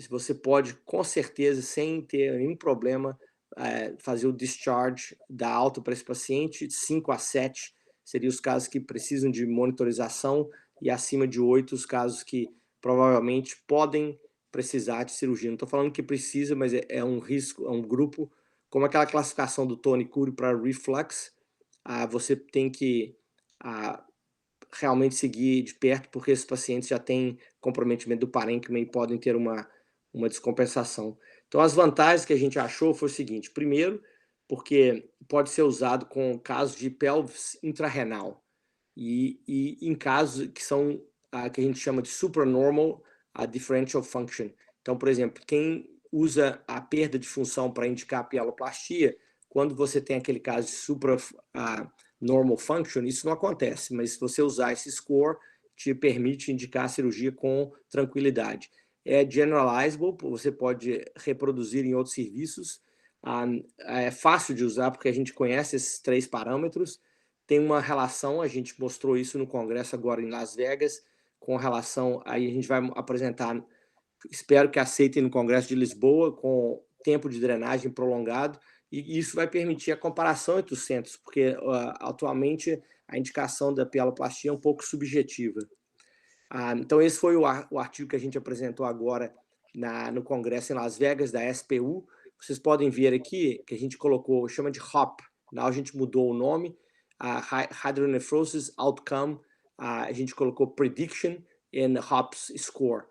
você pode, com certeza, sem ter nenhum problema, fazer o discharge da alta para esse paciente. 5 a 7 seriam os casos que precisam de monitorização, e acima de 8 os casos que provavelmente podem precisar de cirurgia. Não estou falando que precisa, mas é um risco, é um grupo, como aquela classificação do Tony Curi para reflux. Você tem que realmente seguir de perto, porque esses pacientes já têm comprometimento do parênquima e podem ter uma descompensação. Então, as vantagens que a gente achou foi o seguinte: primeiro, porque pode ser usado com casos de pelvis intrarrenal e em casos que são que a gente chama de supranormal differential function. Então, por exemplo, quem usa a perda de função para indicar a pieloplastia, quando você tem aquele caso de supranormal function, isso não acontece, mas se você usar esse score, te permite indicar a cirurgia com tranquilidade. É generalizable, você pode reproduzir em outros serviços, é fácil de usar porque a gente conhece esses 3 parâmetros, tem uma relação, a gente mostrou isso no congresso agora em Las Vegas, com relação, aí a gente vai apresentar, espero que aceitem no congresso de Lisboa, com tempo de drenagem prolongado, e isso vai permitir a comparação entre os centros, porque atualmente a indicação da pieloplastia é um pouco subjetiva. Então, esse foi o artigo que a gente apresentou agora no congresso em Las Vegas, da SPU. Vocês podem ver aqui que a gente colocou, chama de HOP, a gente mudou o nome, Hydronephrosis Outcome, a gente colocou Prediction and HOPS Score.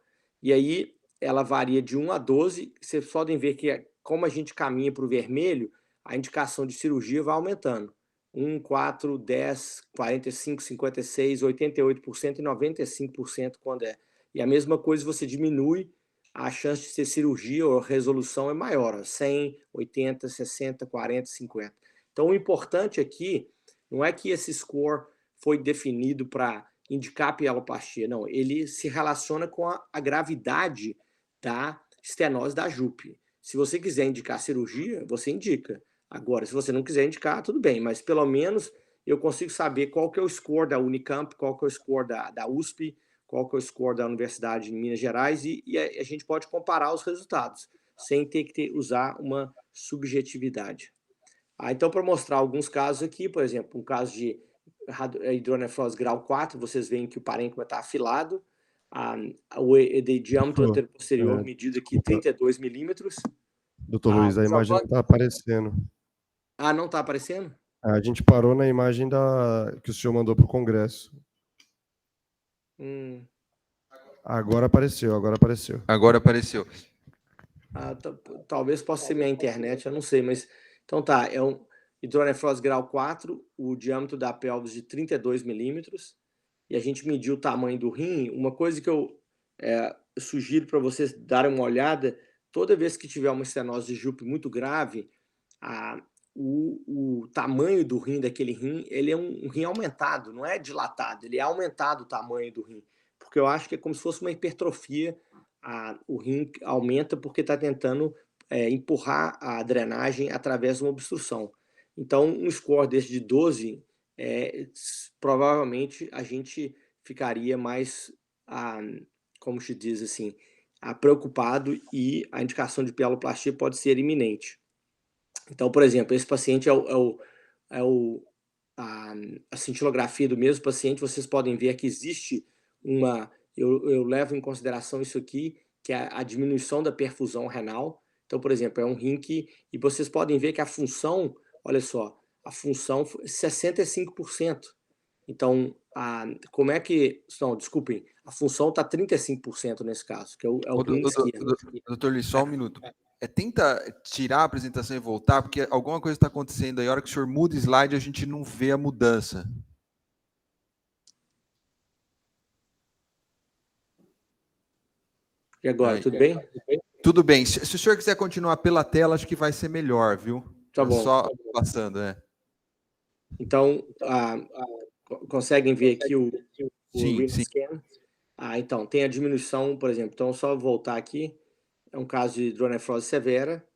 E aí ela varia de 1 a 12, vocês podem ver que como a gente caminha para o vermelho, a indicação de cirurgia vai aumentando. 1, 4, 10, 45, 56, 88% e 95% quando é. E a mesma coisa, você diminui, a chance de ter cirurgia ou resolução é maior, 100, 80, 60, 40, 50. Então, o importante aqui não é que esse score foi definido para indicar a pieloplastia, não. Ele se relaciona com a gravidade da estenose da JUP. Se você quiser indicar cirurgia, você indica. Agora, se você não quiser indicar, tudo bem, mas pelo menos eu consigo saber qual que é o score da Unicamp, qual que é o score da USP, qual que é o score da Universidade de Minas Gerais, e a gente pode comparar os resultados, sem ter que usar uma subjetividade. Então, para mostrar alguns casos aqui, por exemplo, um caso de hidronefrose grau 4, vocês veem que o parênquima está afilado, o diâmetro anterior medido aqui 32 milímetros. Doutor Luiz, a imagem não está aparecendo. Não está aparecendo? A gente parou na imagem que o senhor mandou para o Congresso. Agora apareceu. Agora apareceu. Talvez possa ser minha internet, eu não sei, mas... Então tá, é um hidronefrose grau 4, o diâmetro da pelvis de 32 milímetros, e a gente mediu o tamanho do rim. Uma coisa que eu sugiro para vocês darem uma olhada, toda vez que tiver uma estenose de Jupe muito grave, o tamanho do rim daquele rim, ele é um rim aumentado, não é dilatado, ele é aumentado o tamanho do rim, porque eu acho que é como se fosse uma hipertrofia, o rim aumenta porque está tentando empurrar a drenagem através de uma obstrução. Então, um score desse de 12, provavelmente a gente ficaria mais, como se diz assim, preocupado, e a indicação de pieloplastia pode ser iminente. Então, por exemplo, esse paciente a cintilografia do mesmo paciente, vocês podem ver que existe eu levo em consideração isso aqui, que é a diminuição da perfusão renal. Então, por exemplo, é um rim e vocês podem ver que a função, olha só, a função 65%. Então, como é que... Não, desculpem, a função está 35% nesse caso, que é o rim esquerdo. Doutor Luiz, só um minuto. Tenta tirar a apresentação e voltar, porque alguma coisa está acontecendo aí. A hora que o senhor muda o slide, a gente não vê a mudança. E agora, tudo bem? Tudo bem. Se o senhor quiser continuar pela tela, acho que vai ser melhor, viu? Tá bom. Só passando, Então, conseguem ver aqui o sim. scan? Então, tem a diminuição, por exemplo. Então, só voltar aqui. É um caso de hidronefrose severa.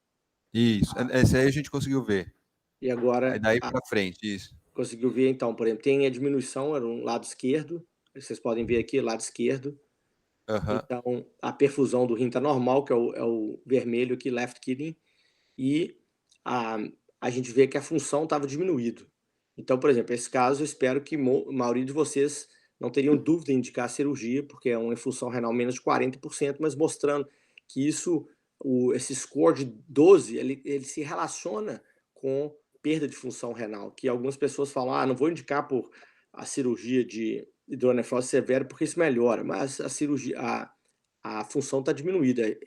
Isso. Esse aí a gente conseguiu ver. E agora... Aí daí para frente, isso. Conseguiu ver, então, por exemplo, tem a diminuição, era um lado esquerdo. Vocês podem ver aqui, lado esquerdo. Então, a perfusão do rim está normal, que é o vermelho aqui, left kidney, e a gente vê que a função estava diminuída. Então, por exemplo, esse caso, eu espero que a maioria de vocês não teriam dúvida em indicar a cirurgia, porque é uma infusão renal menos de 40%, mas mostrando que esse score de 12, ele se relaciona com perda de função renal, que algumas pessoas falam, não vou indicar por a cirurgia de hidronefrose severa, porque isso melhora, mas a cirurgia, a função está diminuída.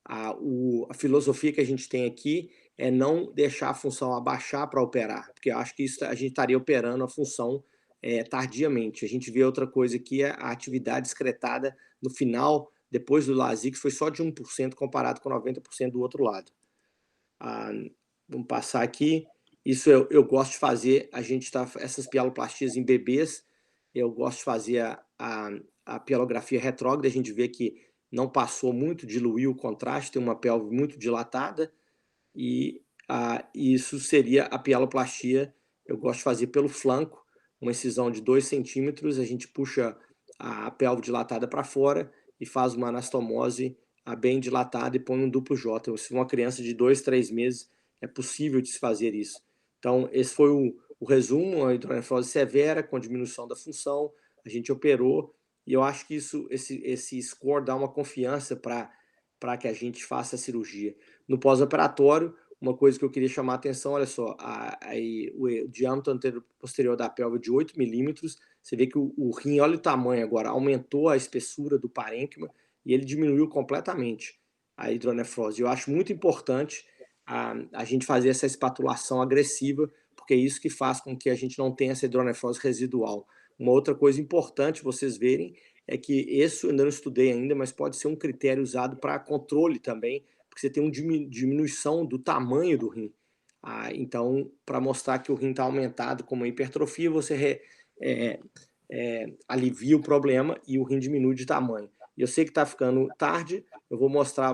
A filosofia que a gente tem aqui é não deixar a função abaixar para operar, porque eu acho que a gente estaria operando a função tardiamente. A gente vê outra coisa aqui, é a atividade excretada no final, depois do Lasix, foi só de 1% comparado com 90% do outro lado. Vamos passar aqui. Isso eu gosto de fazer, essas pialoplastias em bebês, eu gosto de fazer a pielografia retrógrada, a gente vê que não passou muito, diluiu o contraste, tem uma pelve muito dilatada, e isso seria a pieloplastia. Eu gosto de fazer pelo flanco, uma incisão de 2 centímetros, a gente puxa a pelve dilatada para fora e faz uma anastomose bem dilatada e põe um duplo J. Se uma criança de 2, 3 meses, é possível de se fazer isso. Então, esse foi o resumo, a hidronefrose severa, com diminuição da função, a gente operou, e eu acho que esse score dá uma confiança para que a gente faça a cirurgia. No pós-operatório, uma coisa que eu queria chamar a atenção, olha só, o diâmetro anterior-posterior da pelve de 8 milímetros, você vê que o rim, olha o tamanho agora, aumentou a espessura do parênquima e ele diminuiu completamente a hidronefrose. Eu acho muito importante a gente fazer essa espatulação agressiva, porque é isso que faz com que a gente não tenha essa hidronefrose residual. Uma outra coisa importante vocês verem é que isso eu ainda não estudei ainda, mas pode ser um critério usado para controle também, porque você tem uma diminuição do tamanho do rim. Então, para mostrar que o rim está aumentado com uma hipertrofia, você alivia o problema e o rim diminui de tamanho. E eu sei que está ficando tarde, eu vou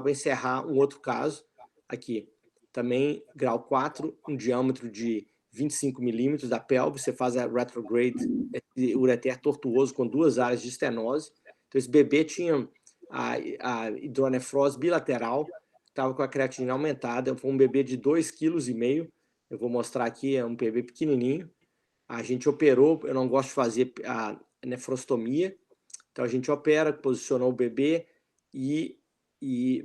encerrar um outro caso aqui. Também grau 4, um diâmetro de 25 milímetros da pelve, você faz a retrograde, esse ureter tortuoso com 2 áreas de estenose. Então, esse bebê tinha a hidronefrose bilateral, estava com a creatinina aumentada, foi um bebê de 2,5 kg. Eu vou mostrar aqui, é um bebê pequenininho. A gente operou, eu não gosto de fazer a nefrostomia, então a gente opera, posicionou o bebê e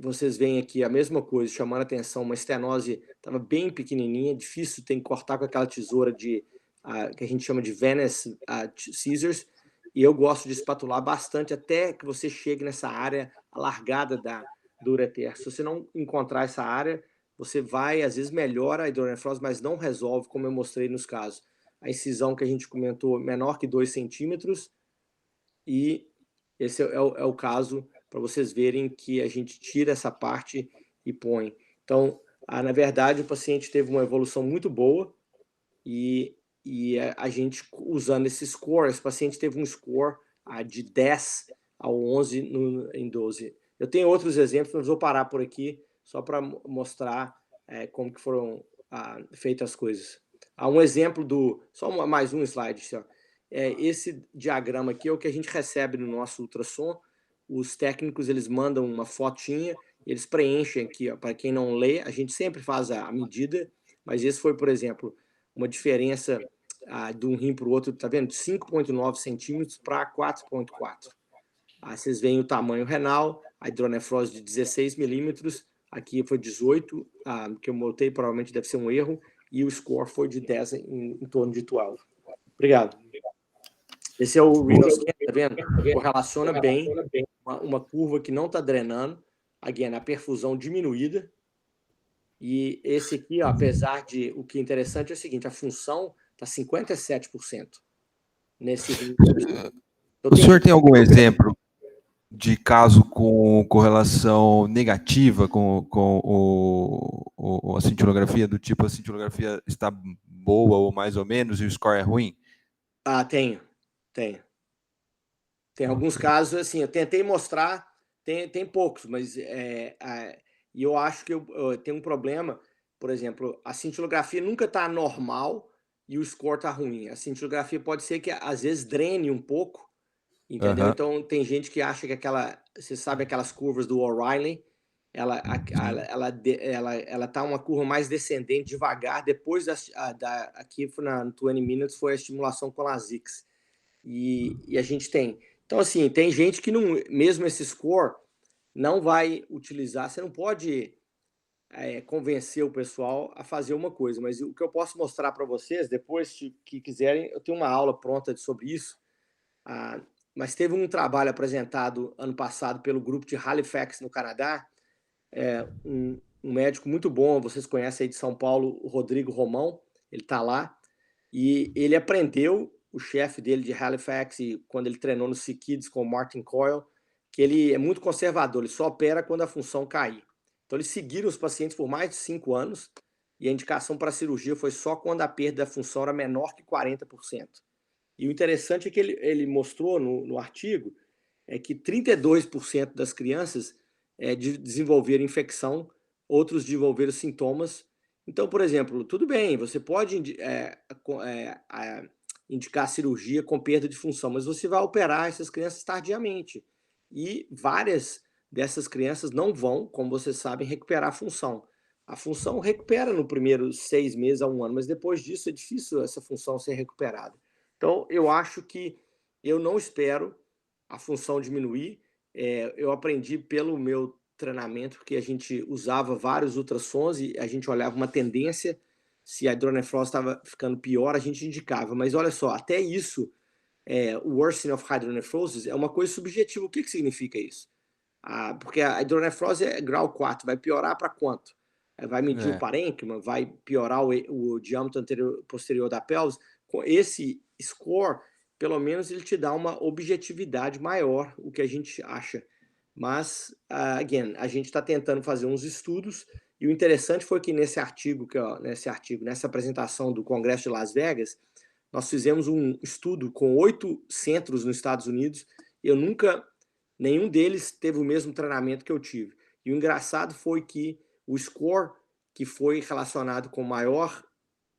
vocês veem aqui a mesma coisa, chamando a atenção, uma estenose estava bem pequenininha, difícil, tem que cortar com aquela tesoura que a gente chama de venous scissors, e eu gosto de espatular bastante até que você chegue nessa área alargada do ureter. Se você não encontrar essa área, você vai, às vezes melhora a hidronefrose, mas não resolve, como eu mostrei nos casos. A incisão que a gente comentou, menor que 2 centímetros, e esse é o caso para vocês verem que a gente tira essa parte e põe. Então, na verdade, o paciente teve uma evolução muito boa e a gente, usando esse score, esse paciente teve um score de 10 a 11 em 12. Eu tenho outros exemplos, mas vou parar por aqui só para mostrar como que foram feitas as coisas. Há um exemplo só mais um slide, senhor. Esse diagrama aqui é o que a gente recebe no nosso ultrassom. Os técnicos, eles mandam uma fotinha, eles preenchem aqui, para quem não lê, a gente sempre faz a medida, mas esse foi, por exemplo, uma diferença de um rim para o outro, tá vendo? De 5,9 centímetros para 4,4. Vocês veem o tamanho renal, a hidronefrose de 16 milímetros, aqui foi 18, que eu botei, provavelmente deve ser um erro, e o score foi de 10 em torno de 12. Obrigado. Esse é o renal scan, tá vendo? Correlaciona bem uma curva que não está drenando, again, a perfusão diminuída. E esse aqui, ó, apesar de... O que é interessante é o seguinte, a função está 57% nesse rim. O senhor tem algum exemplo de caso com correlação negativa com a cintilografia, do tipo a cintilografia está boa ou mais ou menos e o score é ruim? Tenho. Tem alguns casos, assim, eu tentei mostrar, tem poucos, mas e eu acho que eu tenho um problema, por exemplo, a cintilografia nunca está normal e o score está ruim. A cintilografia pode ser que às vezes drene um pouco, entendeu? Então tem gente que acha que você sabe aquelas curvas do O'Reilly, ela tá uma curva mais descendente, devagar, depois aqui no 20 Minutes foi a estimulação com Lasix. E a gente tem. Então, assim, tem gente que não, mesmo esse score, não vai utilizar. Você não pode convencer o pessoal a fazer uma coisa, mas o que eu posso mostrar para vocês, depois que quiserem, eu tenho uma aula pronta sobre isso, mas teve um trabalho apresentado ano passado pelo grupo de Halifax, no Canadá, um médico muito bom, vocês conhecem aí de São Paulo, o Rodrigo Romão, ele está lá, e ele aprendeu, o chefe dele de Halifax, quando ele treinou no Kids com o Martin Coyle, que ele é muito conservador, ele só opera quando a função cair. Então, eles seguiram os pacientes por mais de 5 anos e a indicação para a cirurgia foi só quando a perda da função era menor que 40%. E o interessante é que ele mostrou no artigo que 32% das crianças desenvolveram infecção, outros desenvolveram sintomas. Então, por exemplo, tudo bem, você pode indicar cirurgia com perda de função, mas você vai operar essas crianças tardiamente. E várias dessas crianças não vão, como vocês sabem, recuperar a função. A função recupera no primeiro 6 meses a 1 ano, mas depois disso é difícil essa função ser recuperada. Então, eu acho que eu não espero a função diminuir. Eu aprendi pelo meu treinamento, porque a gente usava vários ultrassons e a gente olhava uma tendência. Se a hidronefrose estava ficando pior, a gente indicava. Mas olha só, até isso, o worsening of hydronephrosis é uma coisa subjetiva. O que significa isso? Porque a hidronefrose é grau 4, vai piorar para quanto? Vai medir o parênquima, vai piorar o diâmetro posterior da pelvis. Com esse score, pelo menos ele te dá uma objetividade maior, o que a gente acha. Mas, again, a gente está tentando fazer uns estudos, e o interessante foi que nessa apresentação do Congresso de Las Vegas, nós fizemos um estudo com 8 centros nos Estados Unidos, e nenhum deles teve o mesmo treinamento que eu tive. E o engraçado foi que o score que foi relacionado com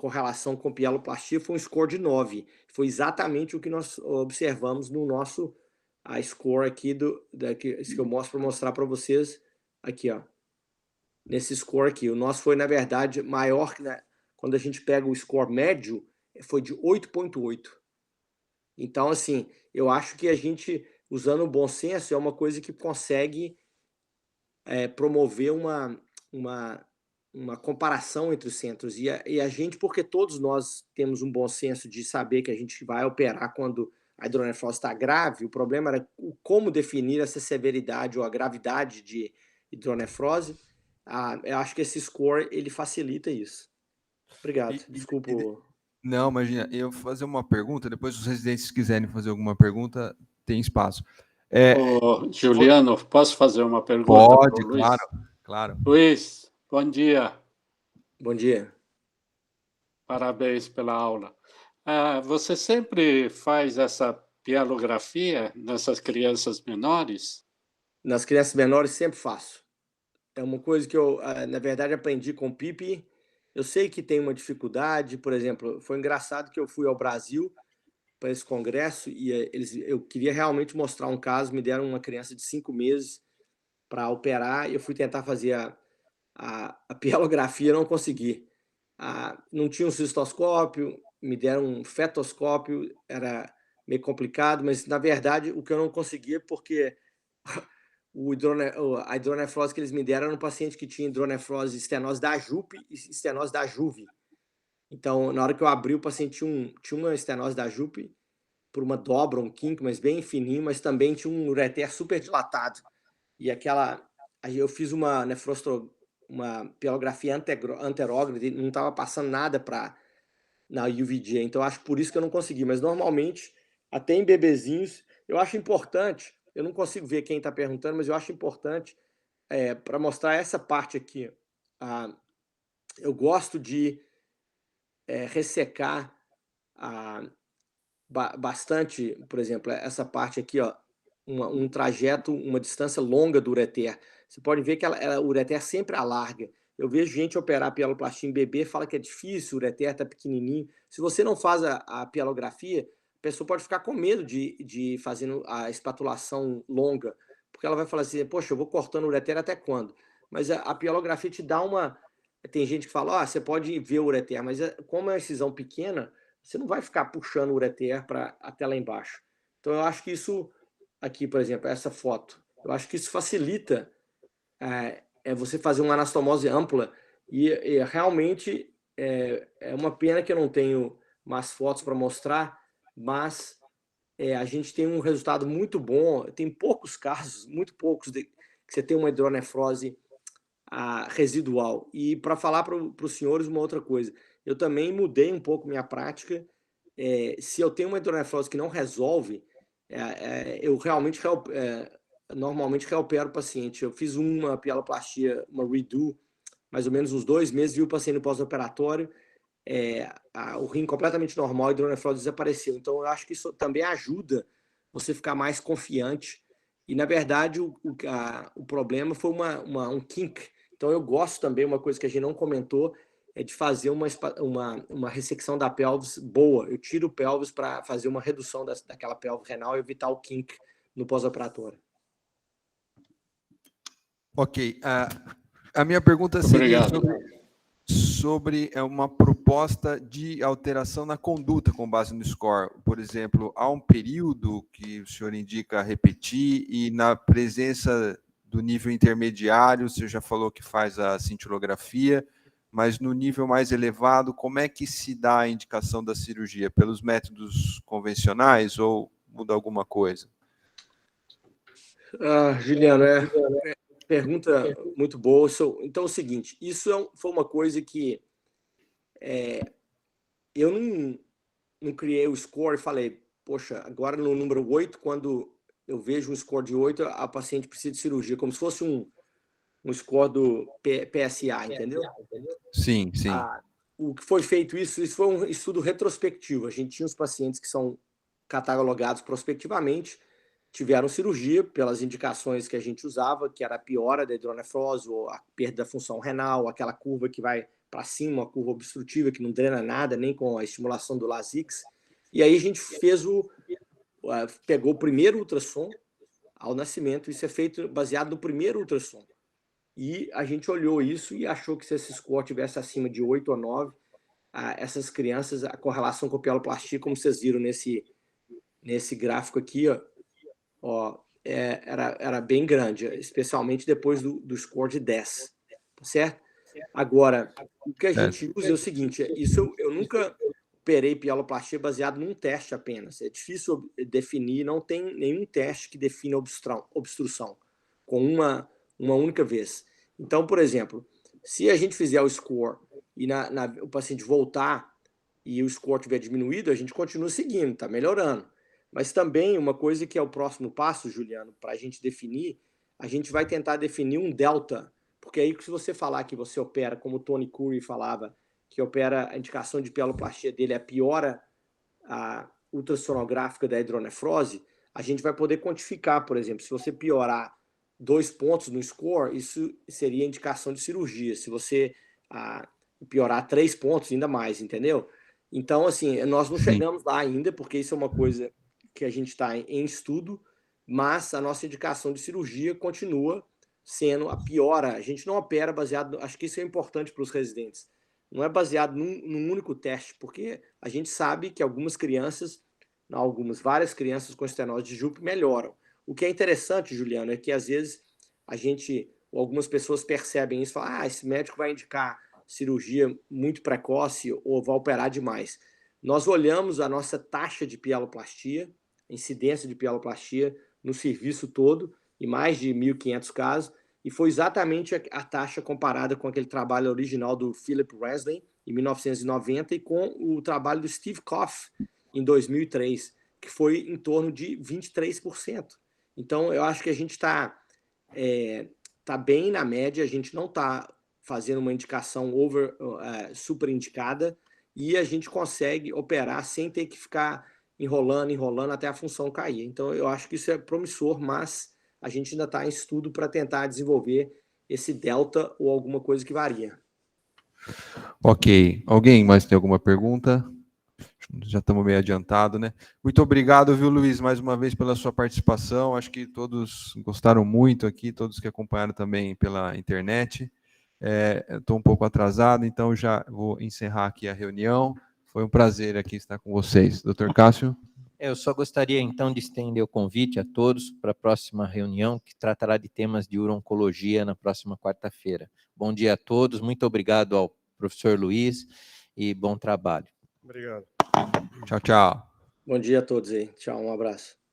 correlação com pieloplastia foi um score de 9. Foi exatamente o que nós observamos no nosso score aqui, que eu mostro para mostrar para vocês aqui, ó. Nesse score aqui. O nosso foi, na verdade, maior que, né, quando a gente pega o score médio, foi de 8,8. Então, assim, eu acho que a gente, usando o bom senso, é uma coisa que consegue promover uma comparação entre os centros. E a gente, porque todos nós temos um bom senso de saber que a gente vai operar quando a hidronefrose está grave, o problema era como definir essa severidade ou a gravidade de hidronefrose. Eu acho que esse score, ele facilita isso. Obrigado. Desculpa. Não, imagina, eu vou fazer uma pergunta, depois os residentes quiserem fazer alguma pergunta, tem espaço. Juliano, posso fazer uma pergunta? Pode, pro Luiz? claro. Luiz, bom dia. Bom dia. Parabéns pela aula. Você sempre faz essa pielografia nessas crianças menores? Nas crianças menores sempre faço. É uma coisa que eu, na verdade, aprendi com o Pipe. Eu sei que tem uma dificuldade, por exemplo, foi engraçado que eu fui ao Brasil para esse congresso e eu queria realmente mostrar um caso, me deram uma criança de 5 meses para operar e eu fui tentar fazer a pielografia, não consegui. Não tinha um cistoscópio, me deram um fetoscópio, era meio complicado, mas na verdade o que eu não conseguia porque a hidronefrose que eles me deram era um paciente que tinha hidronefrose, estenose da JUP e estenose da JUVE. Então, na hora que eu abri, o paciente tinha uma estenose da JUP por uma dobra, um kink, mas bem fininho, mas também tinha um ureter super dilatado. E aí eu fiz uma pielografia anterógrada, não estava passando nada na UVG. Então, acho por isso que eu não consegui. Mas, normalmente, até em bebezinhos, eu acho importante. Eu não consigo ver quem está perguntando, mas eu acho importante para mostrar essa parte aqui. Eu gosto de ressecar bastante, por exemplo, essa parte aqui, ó, um trajeto, uma distância longa do ureter. Você pode ver que o ureter sempre alarga. Eu vejo gente operar pieloplastia em bebê, fala que é difícil, o ureter está pequenininho. Se você não faz a pielografia, a pessoa pode ficar com medo de fazer a espatulação longa, porque ela vai falar assim, poxa, eu vou cortando o ureter até quando? Mas a pielografia te dá uma... Tem gente que fala, você pode ver o ureter, mas como é uma incisão pequena, você não vai ficar puxando o ureter até lá embaixo. Então, eu acho que isso, aqui, por exemplo, essa foto, eu acho que isso facilita você fazer uma anastomose ampla e realmente é uma pena que eu não tenho mais fotos para mostrar, mas a gente tem um resultado muito bom. Tem poucos casos, muito poucos, que você tem uma hidronefrose residual. E para falar para os senhores uma outra coisa, eu também mudei um pouco minha prática. Se eu tenho uma hidronefrose que não resolve, eu realmente normalmente reopero o paciente. Eu fiz uma pieloplastia, uma redo, mais ou menos uns 2 meses, vi o paciente no pós-operatório, o rim completamente normal, a hidronefrose desapareceu. Então, eu acho que isso também ajuda você ficar mais confiante. E, na verdade, o problema foi um kink. Então, eu gosto também, uma coisa que a gente não comentou, de fazer uma ressecção da pelvis boa. Eu tiro o pelvis para fazer uma redução daquela pelvis renal e evitar o kink no pós-operatório. Ok. A minha pergunta seria sobre uma proposta de alteração na conduta com base no score. Por exemplo, há um período que o senhor indica repetir e na presença do nível intermediário, você já falou que faz a cintilografia, mas no nível mais elevado, como é que se dá a indicação da cirurgia? Pelos métodos convencionais ou muda alguma coisa? Juliano, pergunta muito boa. Então, é o seguinte, isso foi uma coisa que eu não criei o score e falei, poxa, agora no número 8, quando eu vejo um score de 8, a paciente precisa de cirurgia, como se fosse um score do PSA, entendeu? Sim, sim. O que foi feito isso foi um estudo retrospectivo. A gente tinha os pacientes que são catalogados prospectivamente, tiveram cirurgia pelas indicações que a gente usava, que era a piora da hidronefrose, ou a perda da função renal, aquela curva que vai para cima, uma curva obstrutiva que não drena nada, nem com a estimulação do Lasix. E aí a gente pegou o primeiro ultrassom ao nascimento, isso é feito baseado no primeiro ultrassom. E a gente olhou isso e achou que se esse score tivesse acima de 8 ou 9, essas crianças, a correlação com a pieloplastia, como vocês viram nesse gráfico aqui, era bem grande, especialmente depois do score de 10, tá certo? Agora, o que a gente usa é o seguinte, eu nunca operei pieloplastia baseado num teste apenas, é difícil definir, não tem nenhum teste que defina obstrução com uma única vez. Então, por exemplo, se a gente fizer o score e o paciente voltar e o score tiver diminuído, a gente continua seguindo, está melhorando. Mas também uma coisa que é o próximo passo, Juliano, para a gente definir, a gente vai tentar definir um delta, porque aí se você falar que você opera, como o Tony Curry falava, que opera a indicação de pieloplastia dele, piora a ultrassonográfica da hidronefrose, a gente vai poder quantificar, por exemplo, se você piorar 2 pontos no score, isso seria indicação de cirurgia. Se você piorar 3 pontos, ainda mais, entendeu? Então, assim, nós não chegamos lá ainda, porque isso é uma coisa que a gente está em estudo, mas a nossa indicação de cirurgia continua sendo a piora. A gente não opera baseado, acho que isso é importante para os residentes, não é baseado num único teste, porque a gente sabe que várias crianças com estenose de Jupe melhoram. O que é interessante, Juliano, é que às vezes algumas pessoas percebem isso e falam, esse médico vai indicar cirurgia muito precoce ou vai operar demais. Nós olhamos a nossa taxa de pieloplastia, incidência de pieloplastia no serviço todo, em mais de 1.500 casos, e foi exatamente a taxa comparada com aquele trabalho original do Philip Wesley, em 1990, e com o trabalho do Steve Koff, em 2003, que foi em torno de 23%. Então, eu acho que a gente está bem na média, a gente não está fazendo uma indicação super indicada, e a gente consegue operar sem ter que ficar enrolando até a função cair. Então, eu acho que isso é promissor, mas a gente ainda está em estudo para tentar desenvolver esse delta ou alguma coisa que varia. Ok. Alguém mais tem alguma pergunta? Já estamos meio adiantado, né? Muito obrigado, viu, Luiz, mais uma vez pela sua participação. Acho que todos gostaram muito aqui, todos que acompanharam também pela internet. Estou um pouco atrasado, então já vou encerrar aqui a reunião. Foi um prazer aqui estar com vocês. Dr. Cássio? Eu só gostaria, então, de estender o convite a todos para a próxima reunião, que tratará de temas de uro-oncologia na próxima quarta-feira. Bom dia a todos, muito obrigado ao professor Luiz e bom trabalho. Obrigado. Tchau, tchau. Bom dia a todos aí. Tchau, um abraço.